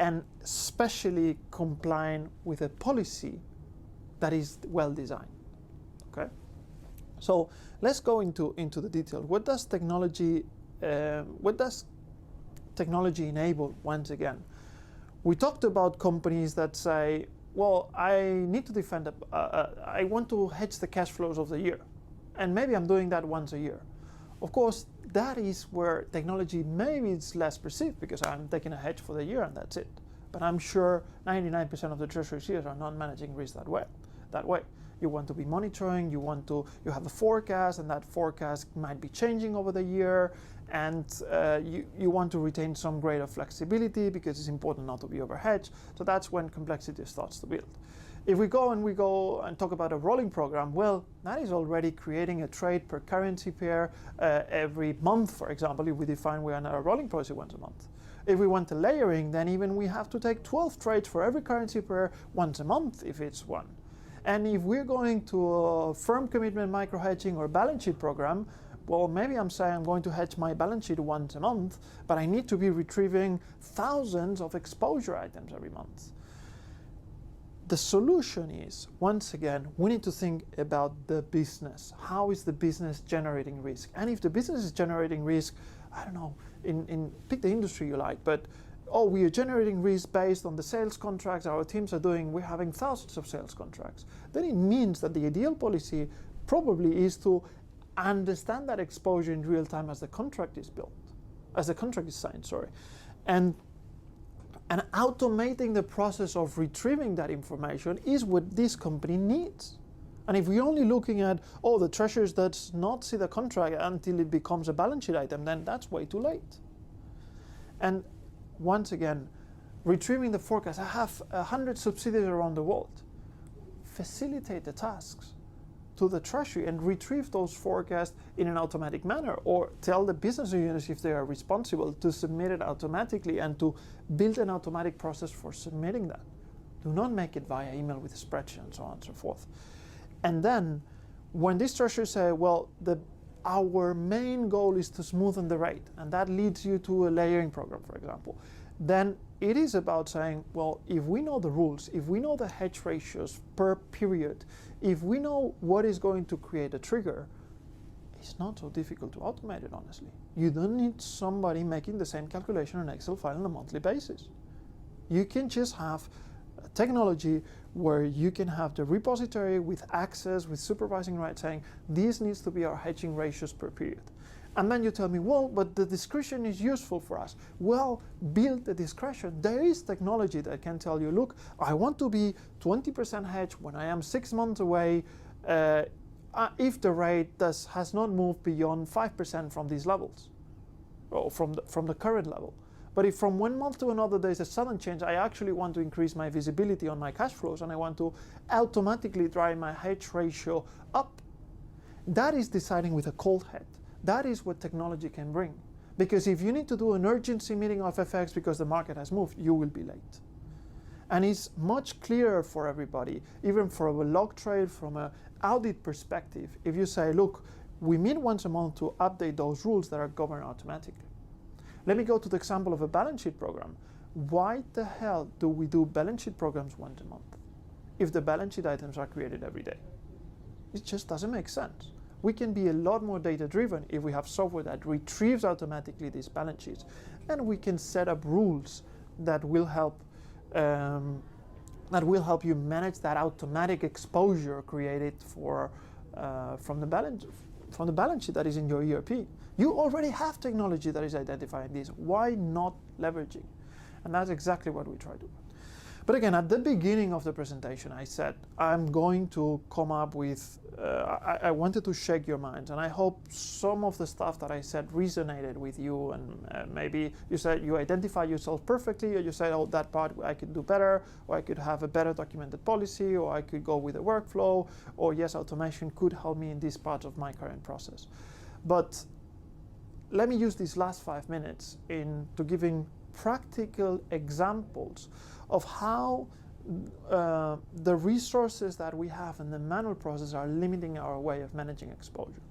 and especially complying with a policy that is well designed. Okay? So let's go into the detail. What does technology enable? Once again, we talked about companies that say, well, I need to defend, I want to hedge the cash flows of the year, and maybe I'm doing that once a year. Of course, that is where technology maybe it's less perceived, because I'm taking a hedge for the year and that's it. But I'm sure 99% of the treasury shares are not managing risk that way. You want to be monitoring, you have a forecast, and that forecast might be changing over the year, and you want to retain some greater flexibility because it's important not to be overhedged. So that's when complexity starts to build. If we go and talk about a rolling program, well, that is already creating a trade per currency pair every month, for example, if we define we are not a rolling policy once a month. If we want a layering, then even we have to take 12 trades for every currency pair once a month if it's one. And if we're going to a firm commitment micro hedging or balance sheet program, well, maybe I'm saying I'm going to hedge my balance sheet once a month, but I need to be retrieving thousands of exposure items every month. The solution is, once again, we need to think about the business. How is the business generating risk? And if the business is generating risk, I don't know, pick the industry you like, but oh, we are generating risk based on the sales contracts our teams are doing, we're having thousands of sales contracts, then it means that the ideal policy probably is to understand that exposure in real time as the contract is built, as the contract is signed, sorry. And automating the process of retrieving that information is what this company needs. And if we're only looking at, oh, the treasury does not see the contract until it becomes a balance sheet item, then that's way too late. And once again, retrieving the forecast. I have 100 subsidiaries around the world. Facilitate the tasks to the treasury and retrieve those forecasts in an automatic manner, or tell the business units, if they are responsible, to submit it automatically and to build an automatic process for submitting that. Do not make it via email with a spreadsheet and so on and so forth. And then when these treasurers say, well, our main goal is to smoothen the rate, and that leads you to a layering program, for example, then it is about saying, well, if we know the rules, if we know the hedge ratios per period, if we know what is going to create a trigger, it's not so difficult to automate it, honestly. You don't need somebody making the same calculation on an Excel file on a monthly basis. You can just have a technology where you can have the repository with access, with supervising rights, saying, this needs to be our hedging ratios per period. And then you tell me, well, but the discretion is useful for us. Well, build the discretion. There is technology that can tell you, look, I want to be 20% hedged when I am 6 months away, if the rate has not moved beyond 5% from these levels, or from the current level. But if from 1 month to another there's a sudden change, I actually want to increase my visibility on my cash flows, and I want to automatically drive my hedge ratio up. That is deciding with a cold head. That is what technology can bring. Because if you need to do an urgency meeting of FX because the market has moved, you will be late. And it's much clearer for everybody, even from a log trade, from an audit perspective, if you say, look, we meet once a month to update those rules that are governed automatically. Let me go to the example of a balance sheet program. Why the hell do we do balance sheet programs once a month if the balance sheet items are created every day? It just doesn't make sense. We can be a lot more data-driven if we have software that retrieves automatically these balance sheets, and we can set up rules that will help you manage that automatic exposure created from the balance sheet that is in your ERP. You already have technology that is identifying this. Why not leveraging? And that's exactly what we try to do. But again, at the beginning of the presentation, I said I'm going to come up with, I wanted to shake your minds, and I hope some of the stuff that I said resonated with you, and maybe you said you identify yourself perfectly, or you said, oh, that part I could do better, or I could have a better documented policy, or I could go with a workflow, or yes, automation could help me in this part of my current process. But let me use these last 5 minutes to giving practical examples of how the resources that we have in the manual process are limiting our way of managing exposure.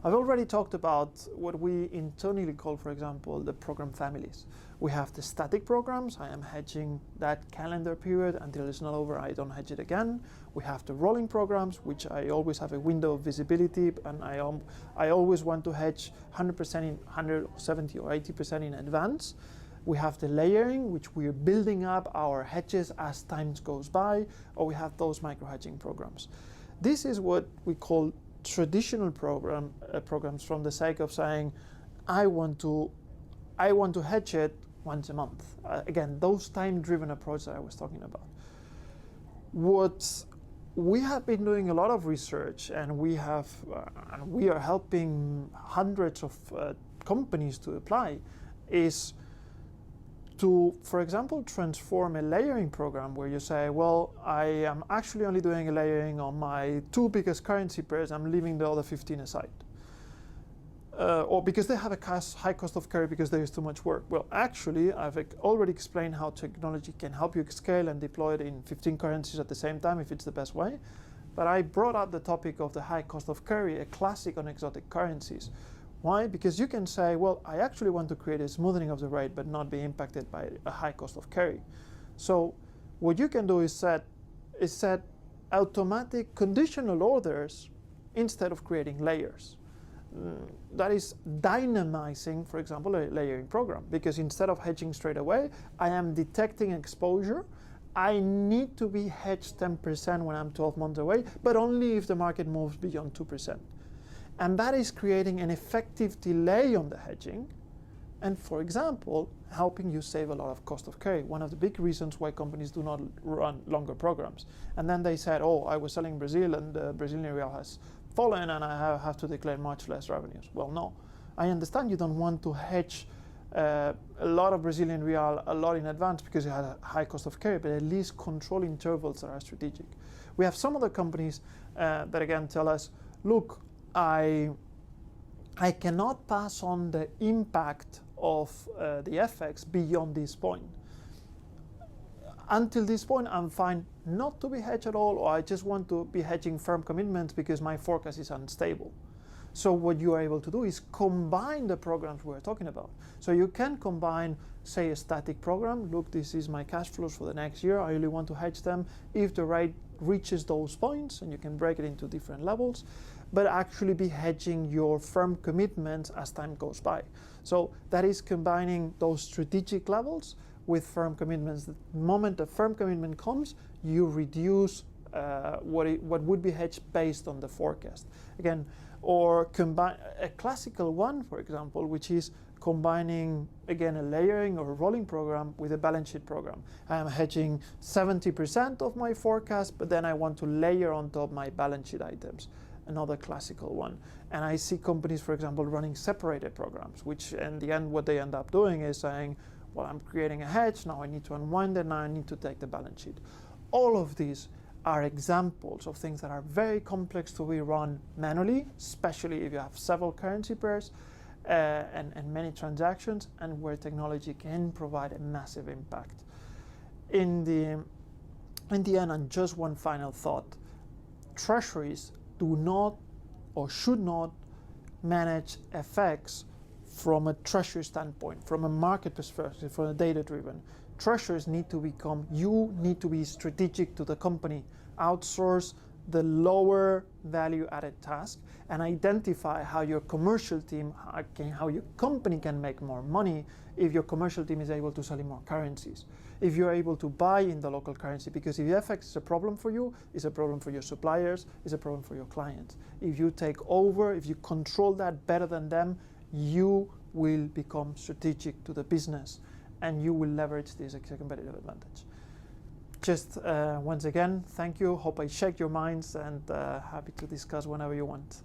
I've already talked about what we internally call, for example, the program families. We have the static programs. I am hedging that calendar period until it's not over, I don't hedge it again. We have the rolling programs, which I always have a window of visibility, and I always want to hedge 100% in 170 or 80% in advance. We have the layering, which we are building up our hedges as time goes by, or we have those micro hedging programs. This is what we call traditional programs, from the sake of saying, I want to hedge it once a month. Again, those time-driven approaches that I was talking about. What we have been doing a lot of research, and we are helping hundreds of companies to apply, is to, for example, transform a layering program where you say, well, I am actually only doing a layering on my 2 biggest currency pairs, I'm leaving the other 15 aside. Or because they have a high cost of carry because there is too much work. Well, actually, I've already explained how technology can help you scale and deploy it in 15 currencies at the same time if it's the best way. But I brought up the topic of the high cost of carry, a classic on exotic currencies. Why? Because you can say, well, I actually want to create a smoothing of the rate but not be impacted by a high cost of carry. So what you can do is set automatic conditional orders instead of creating layers. that is dynamizing, for example, a layering program, because instead of hedging straight away, I am detecting exposure. I need to be hedged 10% when I'm 12 months away, but only if the market moves beyond 2%. And that is creating an effective delay on the hedging, and for example, helping you save a lot of cost of carry. One of the big reasons why companies do not run longer programs. And then they said, oh, I was selling Brazil and the Brazilian real has fallen and I have to declare much less revenues. Well, no. I understand you don't want to hedge a lot of Brazilian real a lot in advance because you had a high cost of carry, but at least control intervals that are strategic. We have some other companies that again tell us, look, I cannot pass on the impact of the FX beyond this point. Until this point, I'm fine not to be hedged at all, or I just want to be hedging firm commitments because my forecast is unstable. So what you are able to do is combine the programs we're talking about. So you can combine, say, a static program. Look, this is my cash flows for the next year. I only want to hedge them if the rate reaches those points, and you can break it into different levels, but actually be hedging your firm commitments as time goes by. So that is combining those strategic levels with firm commitments. The moment a firm commitment comes, you reduce what would be hedged based on the forecast. Again, or combine a classical one, for example, which is combining, again, a layering or a rolling program with a balance sheet program. I'm hedging 70% of my forecast, but then I want to layer on top my balance sheet items. Another classical one. And I see companies, for example, running separated programs, which in the end, what they end up doing is saying, well, I'm creating a hedge, now I need to unwind it, now I need to take the balance sheet. All of these are examples of things that are very complex to be run manually, especially if you have several currency pairs and many transactions, and where technology can provide a massive impact. In the end, and just one final thought, treasuries do not or should not manage FX from a treasury standpoint, from a market perspective, from a data-driven. Treasurers need to become, you need to be strategic to the company, outsource the lower value added task, and identify how your commercial team, how your company can make more money if your commercial team is able to sell in more currencies. If you're able to buy in the local currency, because if FX is a problem for you, it's a problem for your suppliers, it's a problem for your clients. If you take over, if you control that better than them, you will become strategic to the business and you will leverage this as a competitive advantage. Just once again, thank you. Hope I shake your minds, and happy to discuss whenever you want.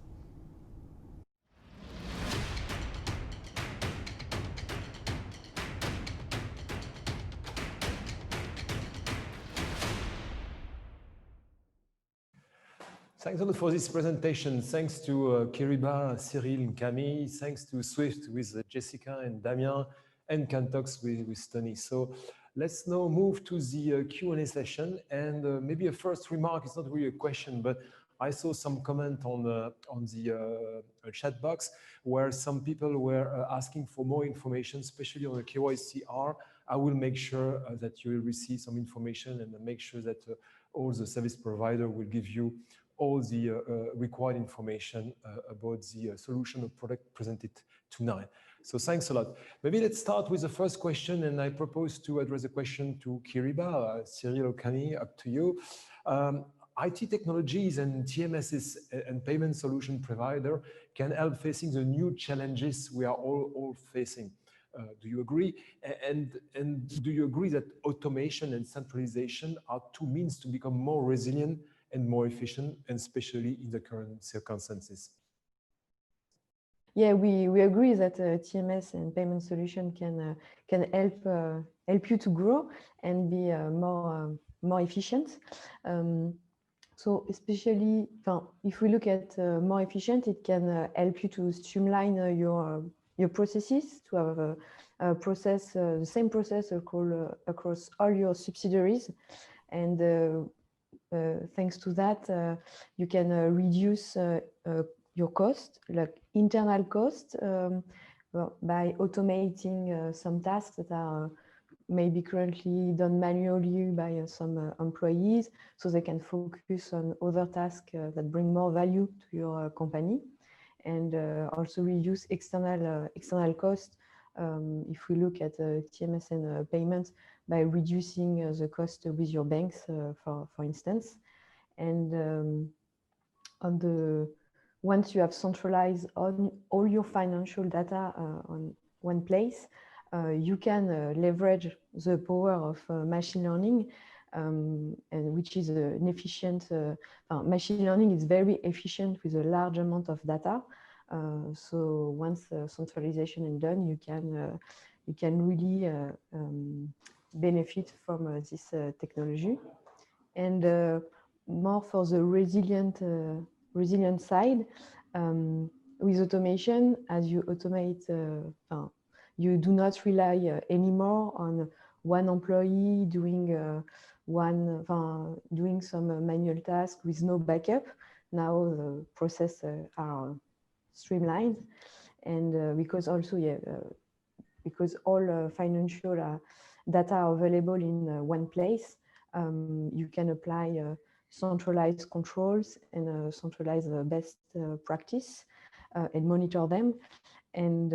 Thanks a lot for this presentation. Thanks to Kiriba, Cyril, and Camille. Thanks to Swift with Jessica and Damien, and Cantox with Tony. So let's now move to the Q&A session. And maybe a first remark, it's not really a question, but I saw some comment on the chat box where some people were asking for more information, especially on the KYCR. I will make sure that you will receive some information and make sure that all the service provider will give you all the required information about the solution or product presented tonight. So thanks a lot. Maybe let's start with the first question, and I propose to address the question to Kiriba, Cyril or Camille, up to you. IT technologies and TMSs and payment solution provider can help facing the new challenges we are all facing. Do you agree? And do you agree that automation and centralization are two means to become more resilient and more efficient, and especially in the current circumstances? Yeah, we agree that TMS and payment solution can help you to grow and be more efficient. So especially, if we look at more efficient, it can help you to streamline your processes, to have a process, the same process across all your subsidiaries, and thanks to that, you can reduce your cost, like internal cost, by automating some tasks that are maybe currently done manually by some employees, so they can focus on other tasks that bring more value to your company. and also reduce external costs. If we look at TMS and payments, by reducing the cost with your banks, for instance. And once you have centralized all your financial data on one place, you can leverage the power of machine learning, and which is an efficient, machine learning is very efficient with a large amount of data. So once centralization is done, you can really benefit from this technology. And more for the resilient side, with automation, as you automate, you do not rely anymore on one employee doing doing some manual task with no backup. Now the process are streamlined, and because also because all financial data are available in one place, you can apply centralized controls and centralize best practice and monitor them, and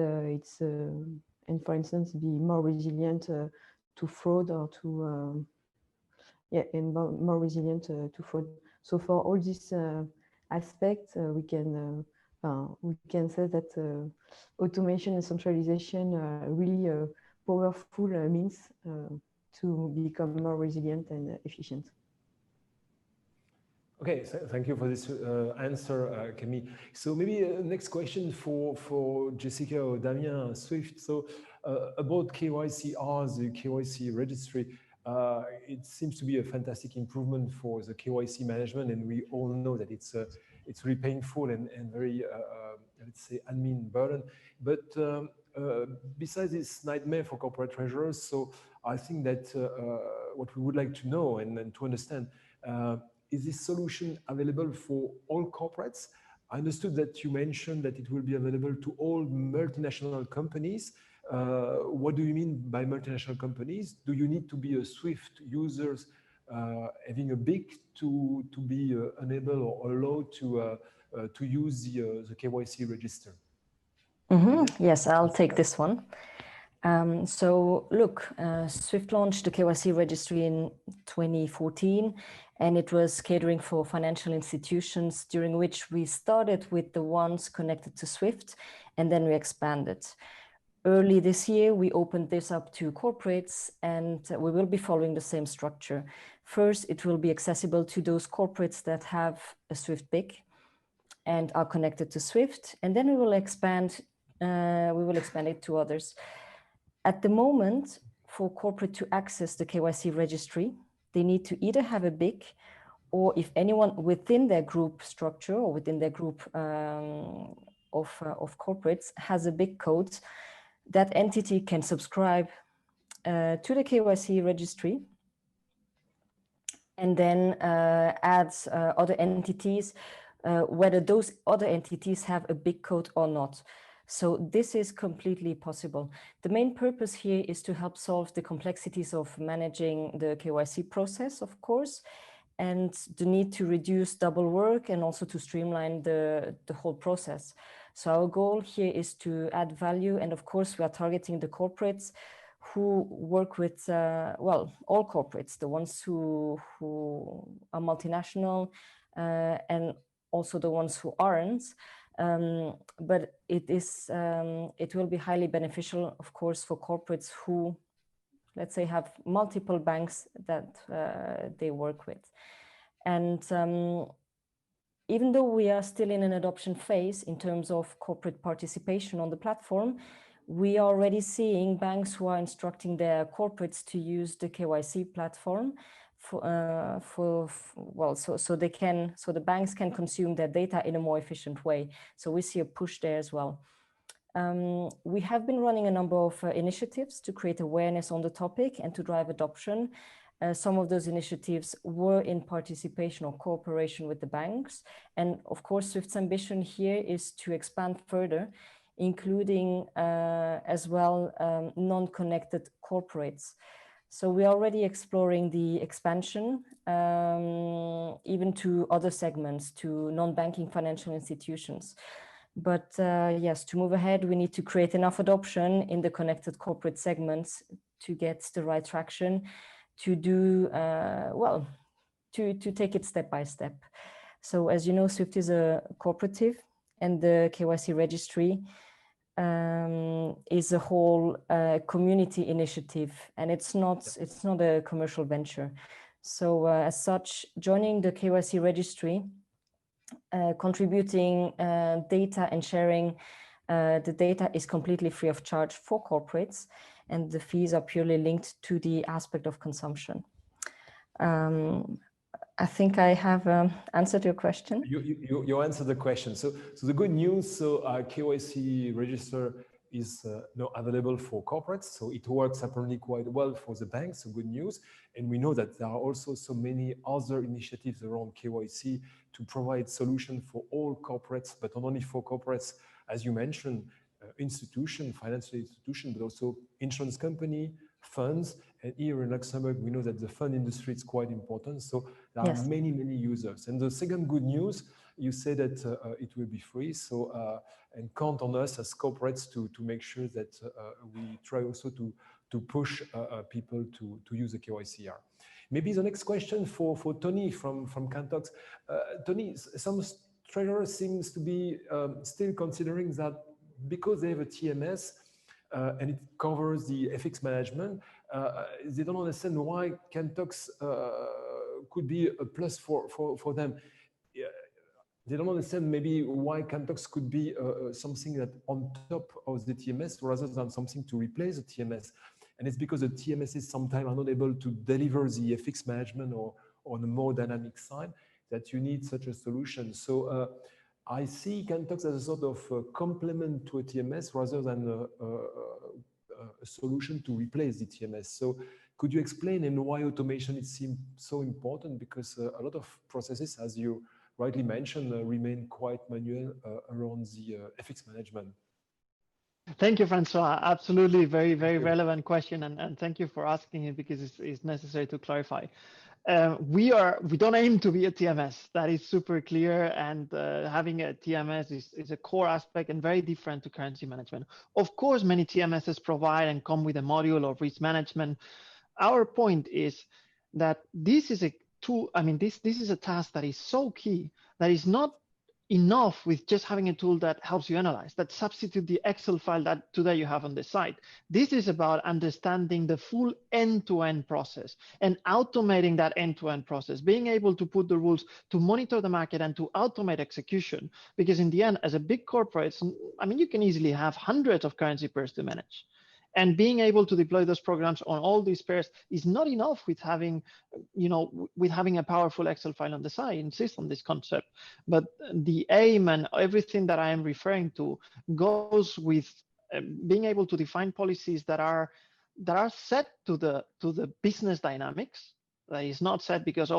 and for instance be more resilient to fraud or to and more resilient to fraud. So for all these aspects, we can say that automation and centralization are really powerful means to become more resilient and efficient. Okay, so thank you for this answer, Camille. So maybe next question for Jessica or Damien, Swift. So about KYCR, the KYC registry, it seems to be a fantastic improvement for the KYC management, and we all know that it's really painful and very, let's say, admin burden. But besides this nightmare for corporate treasurers, so I think that what we would like to know and to understand, is this solution available for all corporates? I understood that you mentioned that it will be available to all multinational companies. What do you mean by multinational companies? Do you need to be a SWIFT user having a BIC to be unable or allowed to use the KYC register? Yes, I'll take this one. So look, SWIFT launched the KYC registry in 2014, and it was catering for financial institutions, during which we started with the ones connected to SWIFT, and then we expanded. Early this year, we opened this up to corporates, and we will be following the same structure. First, it will be accessible to those corporates that have a SWIFT BIC and are connected to SWIFT, and then we will expand it to others. At the moment, for corporate to access the KYC registry, they need to either have a BIC, or if anyone within their group structure or within their group of corporates has a BIC code, that entity can subscribe to the KYC registry and then add other entities, whether those other entities have a BIC code or not. So this is completely possible. The main purpose here is to help solve the complexities of managing the KYC process, of course, and the need to reduce double work and also to streamline the whole process. So our goal here is to add value, and of course we are targeting the corporates who work with, well, all corporates, the ones who are multinational and also the ones who aren't. But it will be highly beneficial, of course, for corporates who, let's say, have multiple banks that they work with. And even though we are still in an adoption phase in terms of corporate participation on the platform, we are already seeing banks who are instructing their corporates to use the KYC platform so the banks can consume their data in a more efficient way. So we see a push there as well. We have been running a number of initiatives to create awareness on the topic and to drive adoption. Some of those initiatives were in participation or cooperation with the banks. And of course, SWIFT's ambition here is to expand further, including as well non-connected corporates. So we're already exploring the expansion even to other segments, to non-banking financial institutions. But yes, to move ahead, we need to create enough adoption in the connected corporate segments to get the right traction, to do, well, to take it step by step. So as you know, SWIFT is a cooperative, and the KYC registry is a whole community initiative, and it's not a commercial venture. So as such, joining the KYC registry, contributing data and sharing the data is completely free of charge for corporates, and the fees are purely linked to the aspect of consumption. I think I have answered your question. You answered the question. So the good news, KYC register is now available for corporates. So it works apparently quite well for the banks. So good news. And we know that there are also so many other initiatives around KYC to provide solutions for all corporates, but not only for corporates, as you mentioned, institution, financial institution, but also insurance company, funds. And here in Luxembourg, we know that the fund industry is quite important. So there are many, many users. And the second good news, you say that it will be free. So, and count on us as corporates to make sure that we try also to push people to use the KYCR. Maybe the next question for Tony from Cantox. Tony, some treasurers seems to be still considering that because they have a TMS and it covers the FX management, they don't understand why Cantox could be a plus for them. They don't understand maybe why Cantox could be something that on top of the TMS rather than something to replace the TMS. And it's because the TMS is sometimes are not able to deliver the FX management or on a more dynamic side that you need such a solution. So I see Cantox as a sort of complement to a TMS rather than a solution to replace the TMS. So could you explain and why automation is so important? Because a lot of processes, as you rightly mentioned, remain quite manual around the FX management. Thank you, Francois. Absolutely, very, very relevant question, and thank you for asking it because it's necessary to clarify. We don't aim to be a TMS. That is super clear, and having a TMS is a core aspect and very different to currency management. Of course, many TMSs provide and come with a module of risk management. Our point is that this is a tool. I mean, this is a task that is so key that is not enough with just having a tool that helps you analyze, that substitute the Excel file that today you have on the site. This is about understanding the full end-to-end process and automating that end-to-end process, being able to put the rules to monitor the market and to automate execution. Because in the end, as a big corporate, I mean, you can easily have hundreds of currency pairs to manage. And being able to deploy those programs on all these pairs is not enough with having, with having a powerful Excel file on the side. I insist on this concept. But the aim and everything that I am referring to goes with being able to define policies that are set to the business dynamics. That is not set because,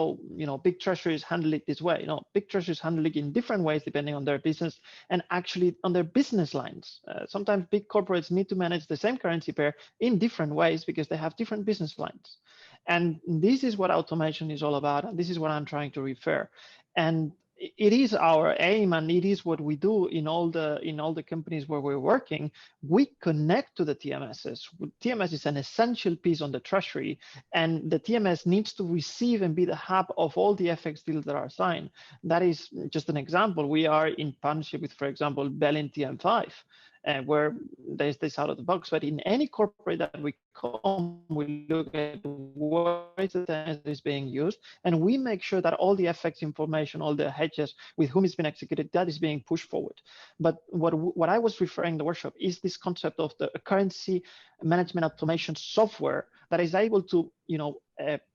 big treasuries handle it this way. No, big treasuries handle it in different ways depending on their business and actually on their business lines. Sometimes big corporates need to manage the same currency pair in different ways because they have different business lines. And this is what automation is all about. And this is what I'm trying to refer. And it is our aim, and it is what we do in all the companies where we're working. We connect to the TMSs. TMS is an essential piece on the treasury, and the TMS needs to receive and be the hub of all the FX deals that are signed. That is just an example. We are in partnership with, for example, Berlin TM5, where there's this out of the box. But in any corporate that we come, we look at where the TMS is being used, and we make sure that all the FX information, all the hedges with whom it's been executed, that is being pushed forward. But what I was referring in the workshop is this concept of the currency management automation software that is able to,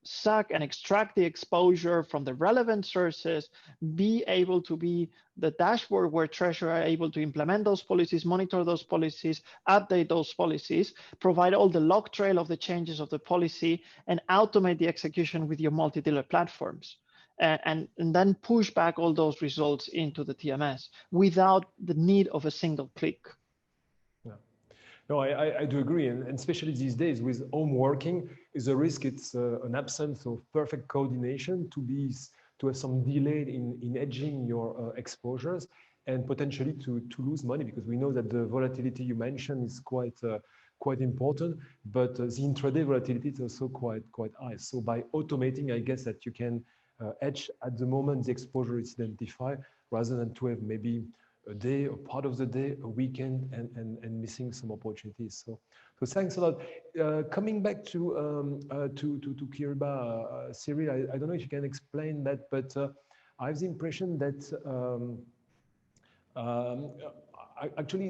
suck and extract the exposure from the relevant sources, be able to be the dashboard where treasury are able to implement those policies, monitor those policies, update those policies, provide all the log trail of the changes of the policy, and automate the execution with your multi-dealer platforms. And then push back all those results into the TMS without the need of a single click. No, I do agree, and especially these days with home working, is a risk. It's an absence of perfect coordination to have some delay in hedging your exposures. and potentially to lose money, because we know that the volatility you mentioned is quite important, but the intraday volatility is also quite high. So by automating, I guess that you can hedge at the moment the exposure is identified, rather than to have maybe a day or part of the day, a weekend, and missing some opportunities. So thanks a lot. Coming back to Kiriba, Cyril, I don't know if you can explain that, but I have the impression that actually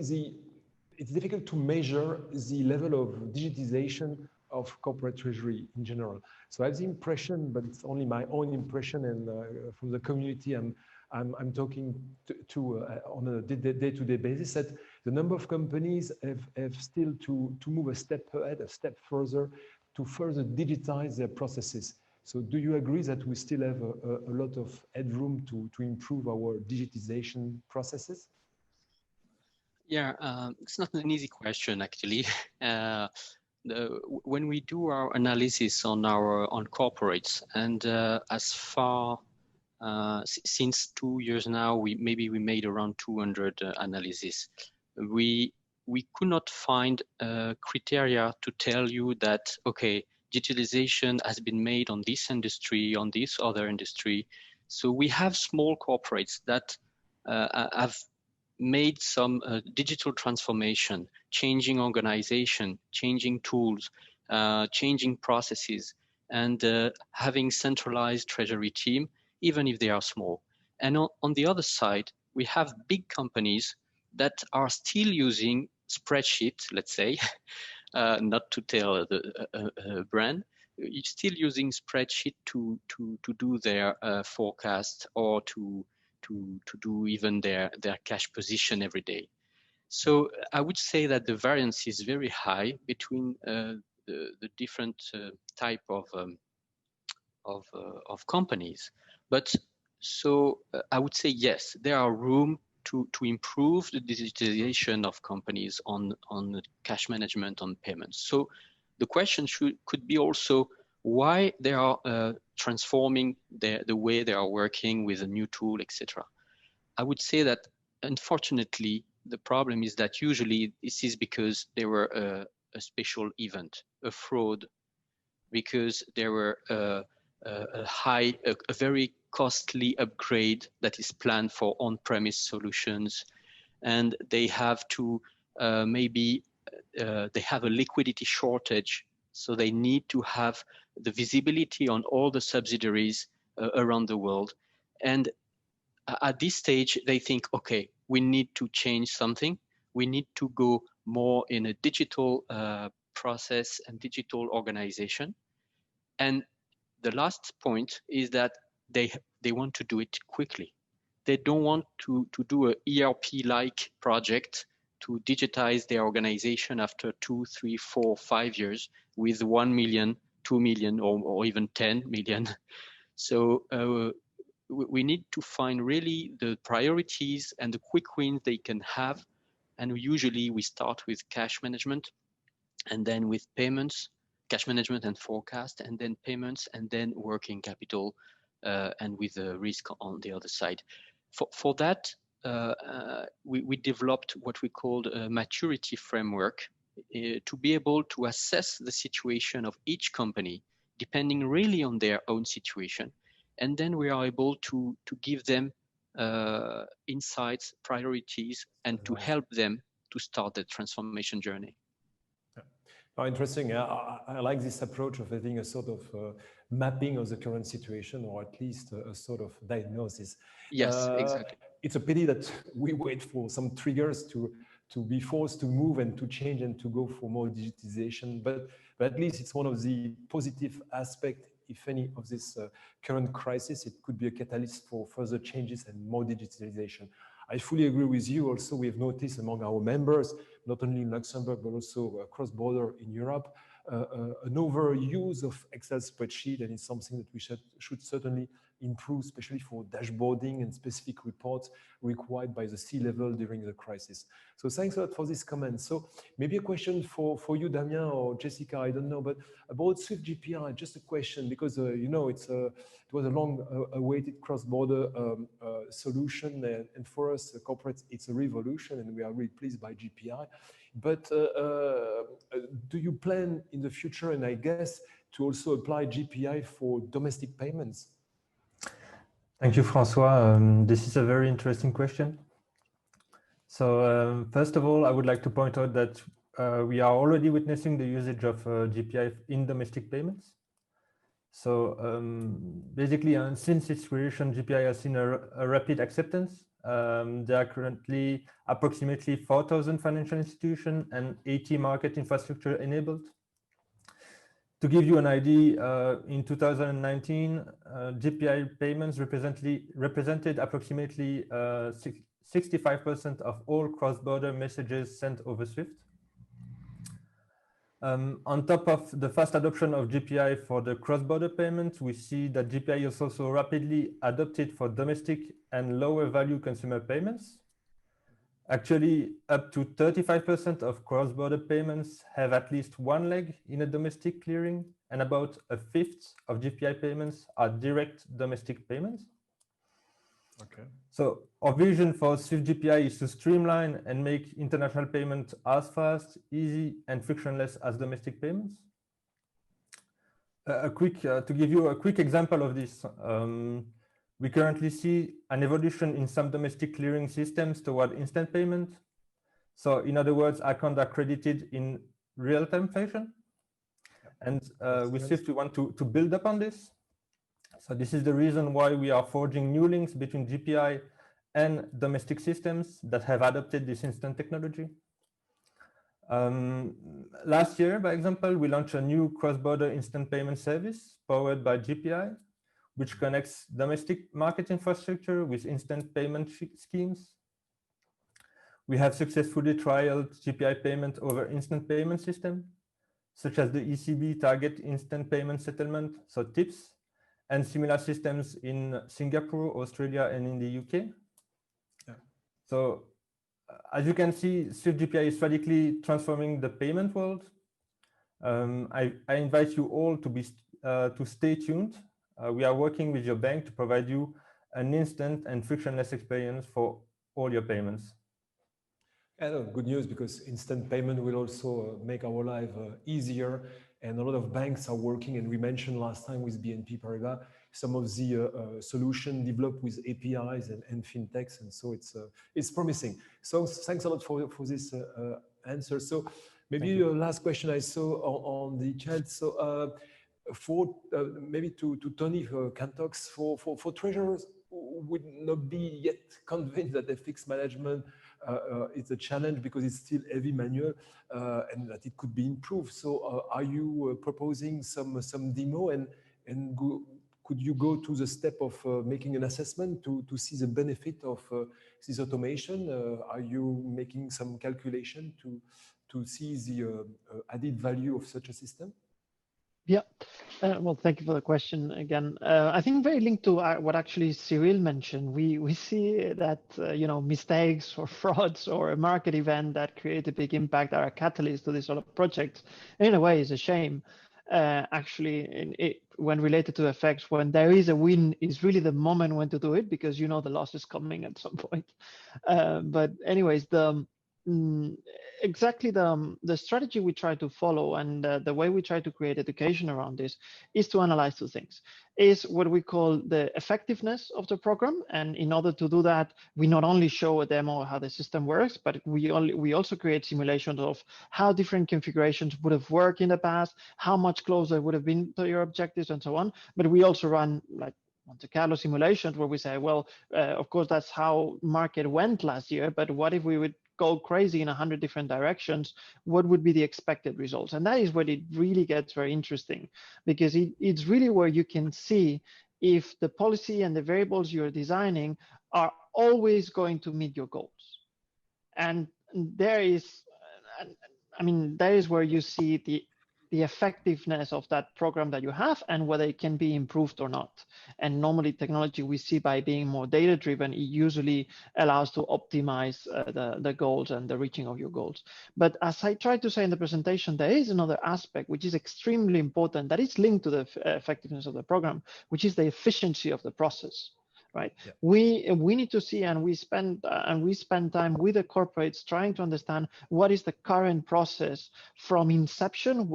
it's difficult to measure the level of digitization of corporate treasury in general. So I have the impression, but it's only my own impression, and from the community I'm talking to on a day-to-day basis, that the number of companies have still to move a step ahead, a step further, to further digitize their processes. So do you agree that we still have a lot of headroom to improve our digitization processes? Yeah, it's not an easy question, actually. When we do our analysis on corporates, and as far since 2 years now, we made around 200 analyses. We could not find criteria to tell you that, okay, digitalization has been made on this industry, on this other industry. So we have small corporates that have made some digital transformation, changing organization, changing tools, changing processes, and having centralized treasury team, even if they are small. And on the other side, we have big companies that are still using spreadsheet, let's say, not to tell the brand, still using spreadsheet to do their forecast, or to do even their cash position every day. So I would say that the variance is very high between the different type of companies. But so I would say yes, there are room to improve the digitalization of companies on the cash management, on payments. So the question could be also why they are transforming the way they are working with a new tool, etc. I would say that unfortunately the problem is that usually this is because there were a special event, a fraud, because there were a very costly upgrade that is planned for on-premise solutions, and they have to they have a liquidity shortage, so they need to have the visibility on all the subsidiaries around the world. And at this stage, they think, okay, we need to change something. We need to go more in a digital process and digital organization. And the last point is that they want to do it quickly. They don't want to do a ERP-like project to digitize their organization after 2, 3, 4, 5 years with 1 million, 2 million, or even 10 million. So we need to find really the priorities and the quick wins they can have. And usually we start with cash management, and then with payments, cash management and forecast, and then payments, and then working capital, and with the risk on the other side. For that, we developed what we called a maturity framework to be able to assess the situation of each company, depending really on their own situation. And then we are able to give them insights, priorities, and to help them to start the transformation journey. Oh, interesting. I like this approach of having a sort of mapping of the current situation, or at least a sort of diagnosis. Yes, exactly. It's a pity that we wait for some triggers to be forced to move and to change and to go for more digitization. But at least it's one of the positive aspects, if any, of this current crisis. It could be a catalyst for further changes and more digitalization. I fully agree with you. Also, we have noticed among our members, not only in Luxembourg, but also cross-border in Europe, an overuse of Excel spreadsheet, and it's something that we should certainly improve, especially for dashboarding and specific reports required by the C-level during the crisis. So thanks a lot for this comment. So maybe a question for you, Damien or Jessica, I don't know, but about Swift GPI, just a question, because you know it was a long-awaited cross-border solution, and for us, corporates, it's a revolution, and we are really pleased by GPI. But do you plan in the future, and I guess, to also apply GPI for domestic payments? Thank you, François. This is a very interesting question. So first of all, I would like to point out that we are already witnessing the usage of GPI in domestic payments. So basically, since its creation, GPI has seen a rapid acceptance. There are currently approximately 4,000 financial institutions and 80 market infrastructure enabled. To give you an idea, in 2019, GPI payments represented approximately 65% of all cross-border messages sent over SWIFT. On top of the fast adoption of GPI for the cross-border payments, we see that GPI is also rapidly adopted for domestic and lower value consumer payments. Actually, up to 35% of cross-border payments have at least one leg in a domestic clearing, and about a fifth of GPI payments are direct domestic payments. Okay. So our vision for Swift GPI is to streamline and make international payments as fast, easy, and frictionless as domestic payments. To give you a quick example of this, we currently see an evolution in some domestic clearing systems toward instant payment. So in other words, accounts are credited in real-time fashion. And with Swift, we want to build upon this. So this is the reason why we are forging new links between GPI and domestic systems that have adopted this instant technology. Last year, by example, we launched a new cross-border instant payment service powered by GPI, which connects domestic market infrastructure with instant payment schemes. We have successfully trialed GPI payment over instant payment system, such as the ECB Target Instant Payment Settlement, so TIPS, and similar systems in Singapore, Australia, and in the UK. Yeah. So as you can see, Swift GPI is radically transforming the payment world. I invite you all to stay tuned. We are working with your bank to provide you an instant and frictionless experience for all your payments. And good news, because instant payment will also make our life easier, and a lot of banks are working, and we mentioned last time with BNP Paribas some of the solutions developed with APIs and fintechs, and so it's promising. So thanks a lot for this answer. So maybe last question I saw on the chat. So for maybe to Tony Cantox, for treasurers who would not be yet convinced that FX management is a challenge because it's still heavy manual and that it could be improved. So are you proposing some demo, and could you go to the step of making an assessment to see the benefit of this automation? Are you making some calculation to see the added value of such a system? Yeah, well, thank you for the question again. I think very linked to what actually Cyril mentioned. We see that mistakes or frauds or a market event that create a big impact are a catalyst to this sort of project. In a way, it's a shame. Actually, when related to effects, when there is a win, is really the moment when to do it, because the loss is coming at some point. But anyways, exactly the strategy we try to follow and the way we try to create education around this is to analyze two things. Is what we call the effectiveness of the program, and in order to do that, we not only show a demo how the system works, but we also create simulations of how different configurations would have worked in the past, how much closer it would have been to your objectives, and so on. But we also run like Monte Carlo simulations where we say, well, of course, that's how market went last year, but what if we would go crazy in 100 different directions? What would be the expected results? And that is where it really gets very interesting, because it's really where you can see if the policy and the variables you're designing are always going to meet your goals. And there is where you see the effectiveness of that program that you have and whether it can be improved or not. And normally technology we see by being more data driven, it usually allows to optimize the goals and the reaching of your goals. But as I tried to say in the presentation, there is another aspect which is extremely important that is linked to the effectiveness of the program, which is the efficiency of the process. Right. Yeah. We need to see, and we spend time with the corporates trying to understand what is the current process from inception.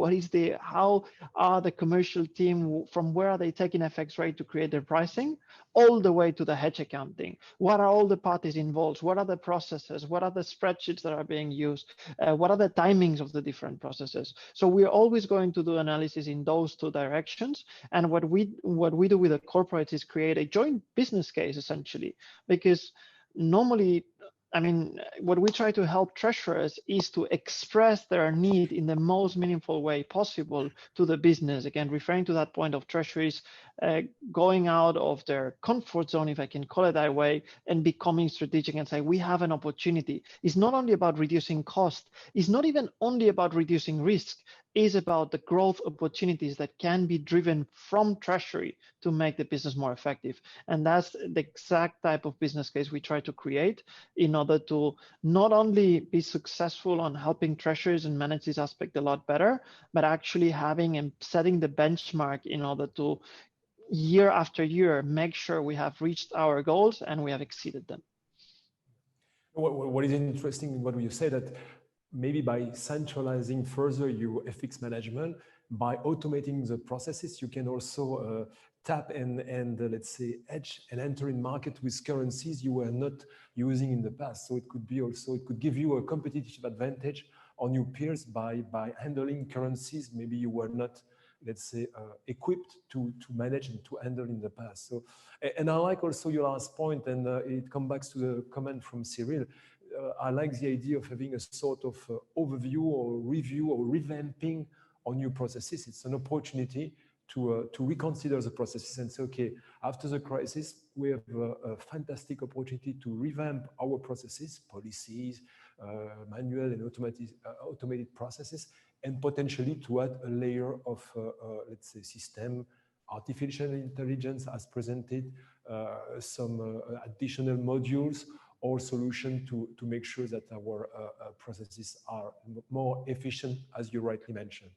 How are the commercial team, from where are they taking FX rate to create their pricing, all the way to the hedge accounting. What are all the parties involved? What are the processes? What are the spreadsheets that are being used? What are the timings of the different processes? So we're always going to do analysis in those two directions. And what we do with the corporates is create a joint business case, essentially, because normally, I mean, what we try to help treasurers is to express their need in the most meaningful way possible to the business. Again, referring to that point of treasuries going out of their comfort zone, if I can call it that way, and becoming strategic and say, we have an opportunity. It's not only about reducing cost. It's not even only about reducing risk. It's about the growth opportunities that can be driven from treasury to make the business more effective. And that's the exact type of business case we try to create in order to not only be successful on helping treasurers and manage this aspect a lot better, but actually having and setting the benchmark in order to year after year make sure we have reached our goals and we have exceeded them. What is interesting in what you say, that maybe by centralizing further your FX management, by automating the processes, you can also tap and let's say hedge and enter in market with currencies you were not using in the past. So it could be also, it could give you a competitive advantage on your peers by handling currencies maybe you were not, let's say, equipped to manage and to handle in the past. So, and I like also your last point, and it comes back to the comment from Cyril. I like the idea of having a sort of overview or review or revamping on new processes. It's an opportunity to reconsider the processes and say, okay, after the crisis, we have a fantastic opportunity to revamp our processes, policies, manual and automated processes, and potentially to add a layer of, let's say, system, artificial intelligence as presented, some additional modules or solution to make sure that our processes are more efficient, as you rightly mentioned.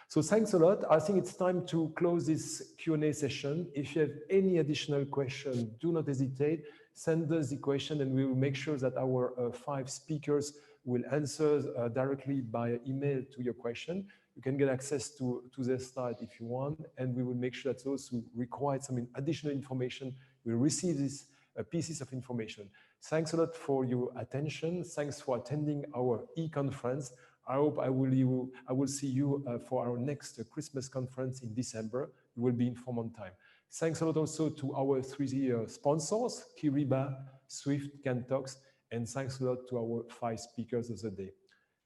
So thanks a lot. I think it's time to close this Q&A session. If you have any additional question, do not hesitate. Send us the question and we will make sure that our 5 speakers will answer directly by email to your question. You can get access to their slide if you want, and we will make sure that those who require some additional information will receive these pieces of information. Thanks a lot for your attention. Thanks for attending our e-conference. I hope I will see you for our next Christmas conference in December. You will be informed on time. Thanks a lot also to our 3 sponsors, Kiriba, Swift, Cantox, and thanks a lot to our 5 speakers of the day.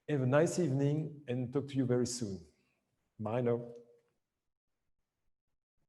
Have a nice evening and talk to you very soon. Bye now.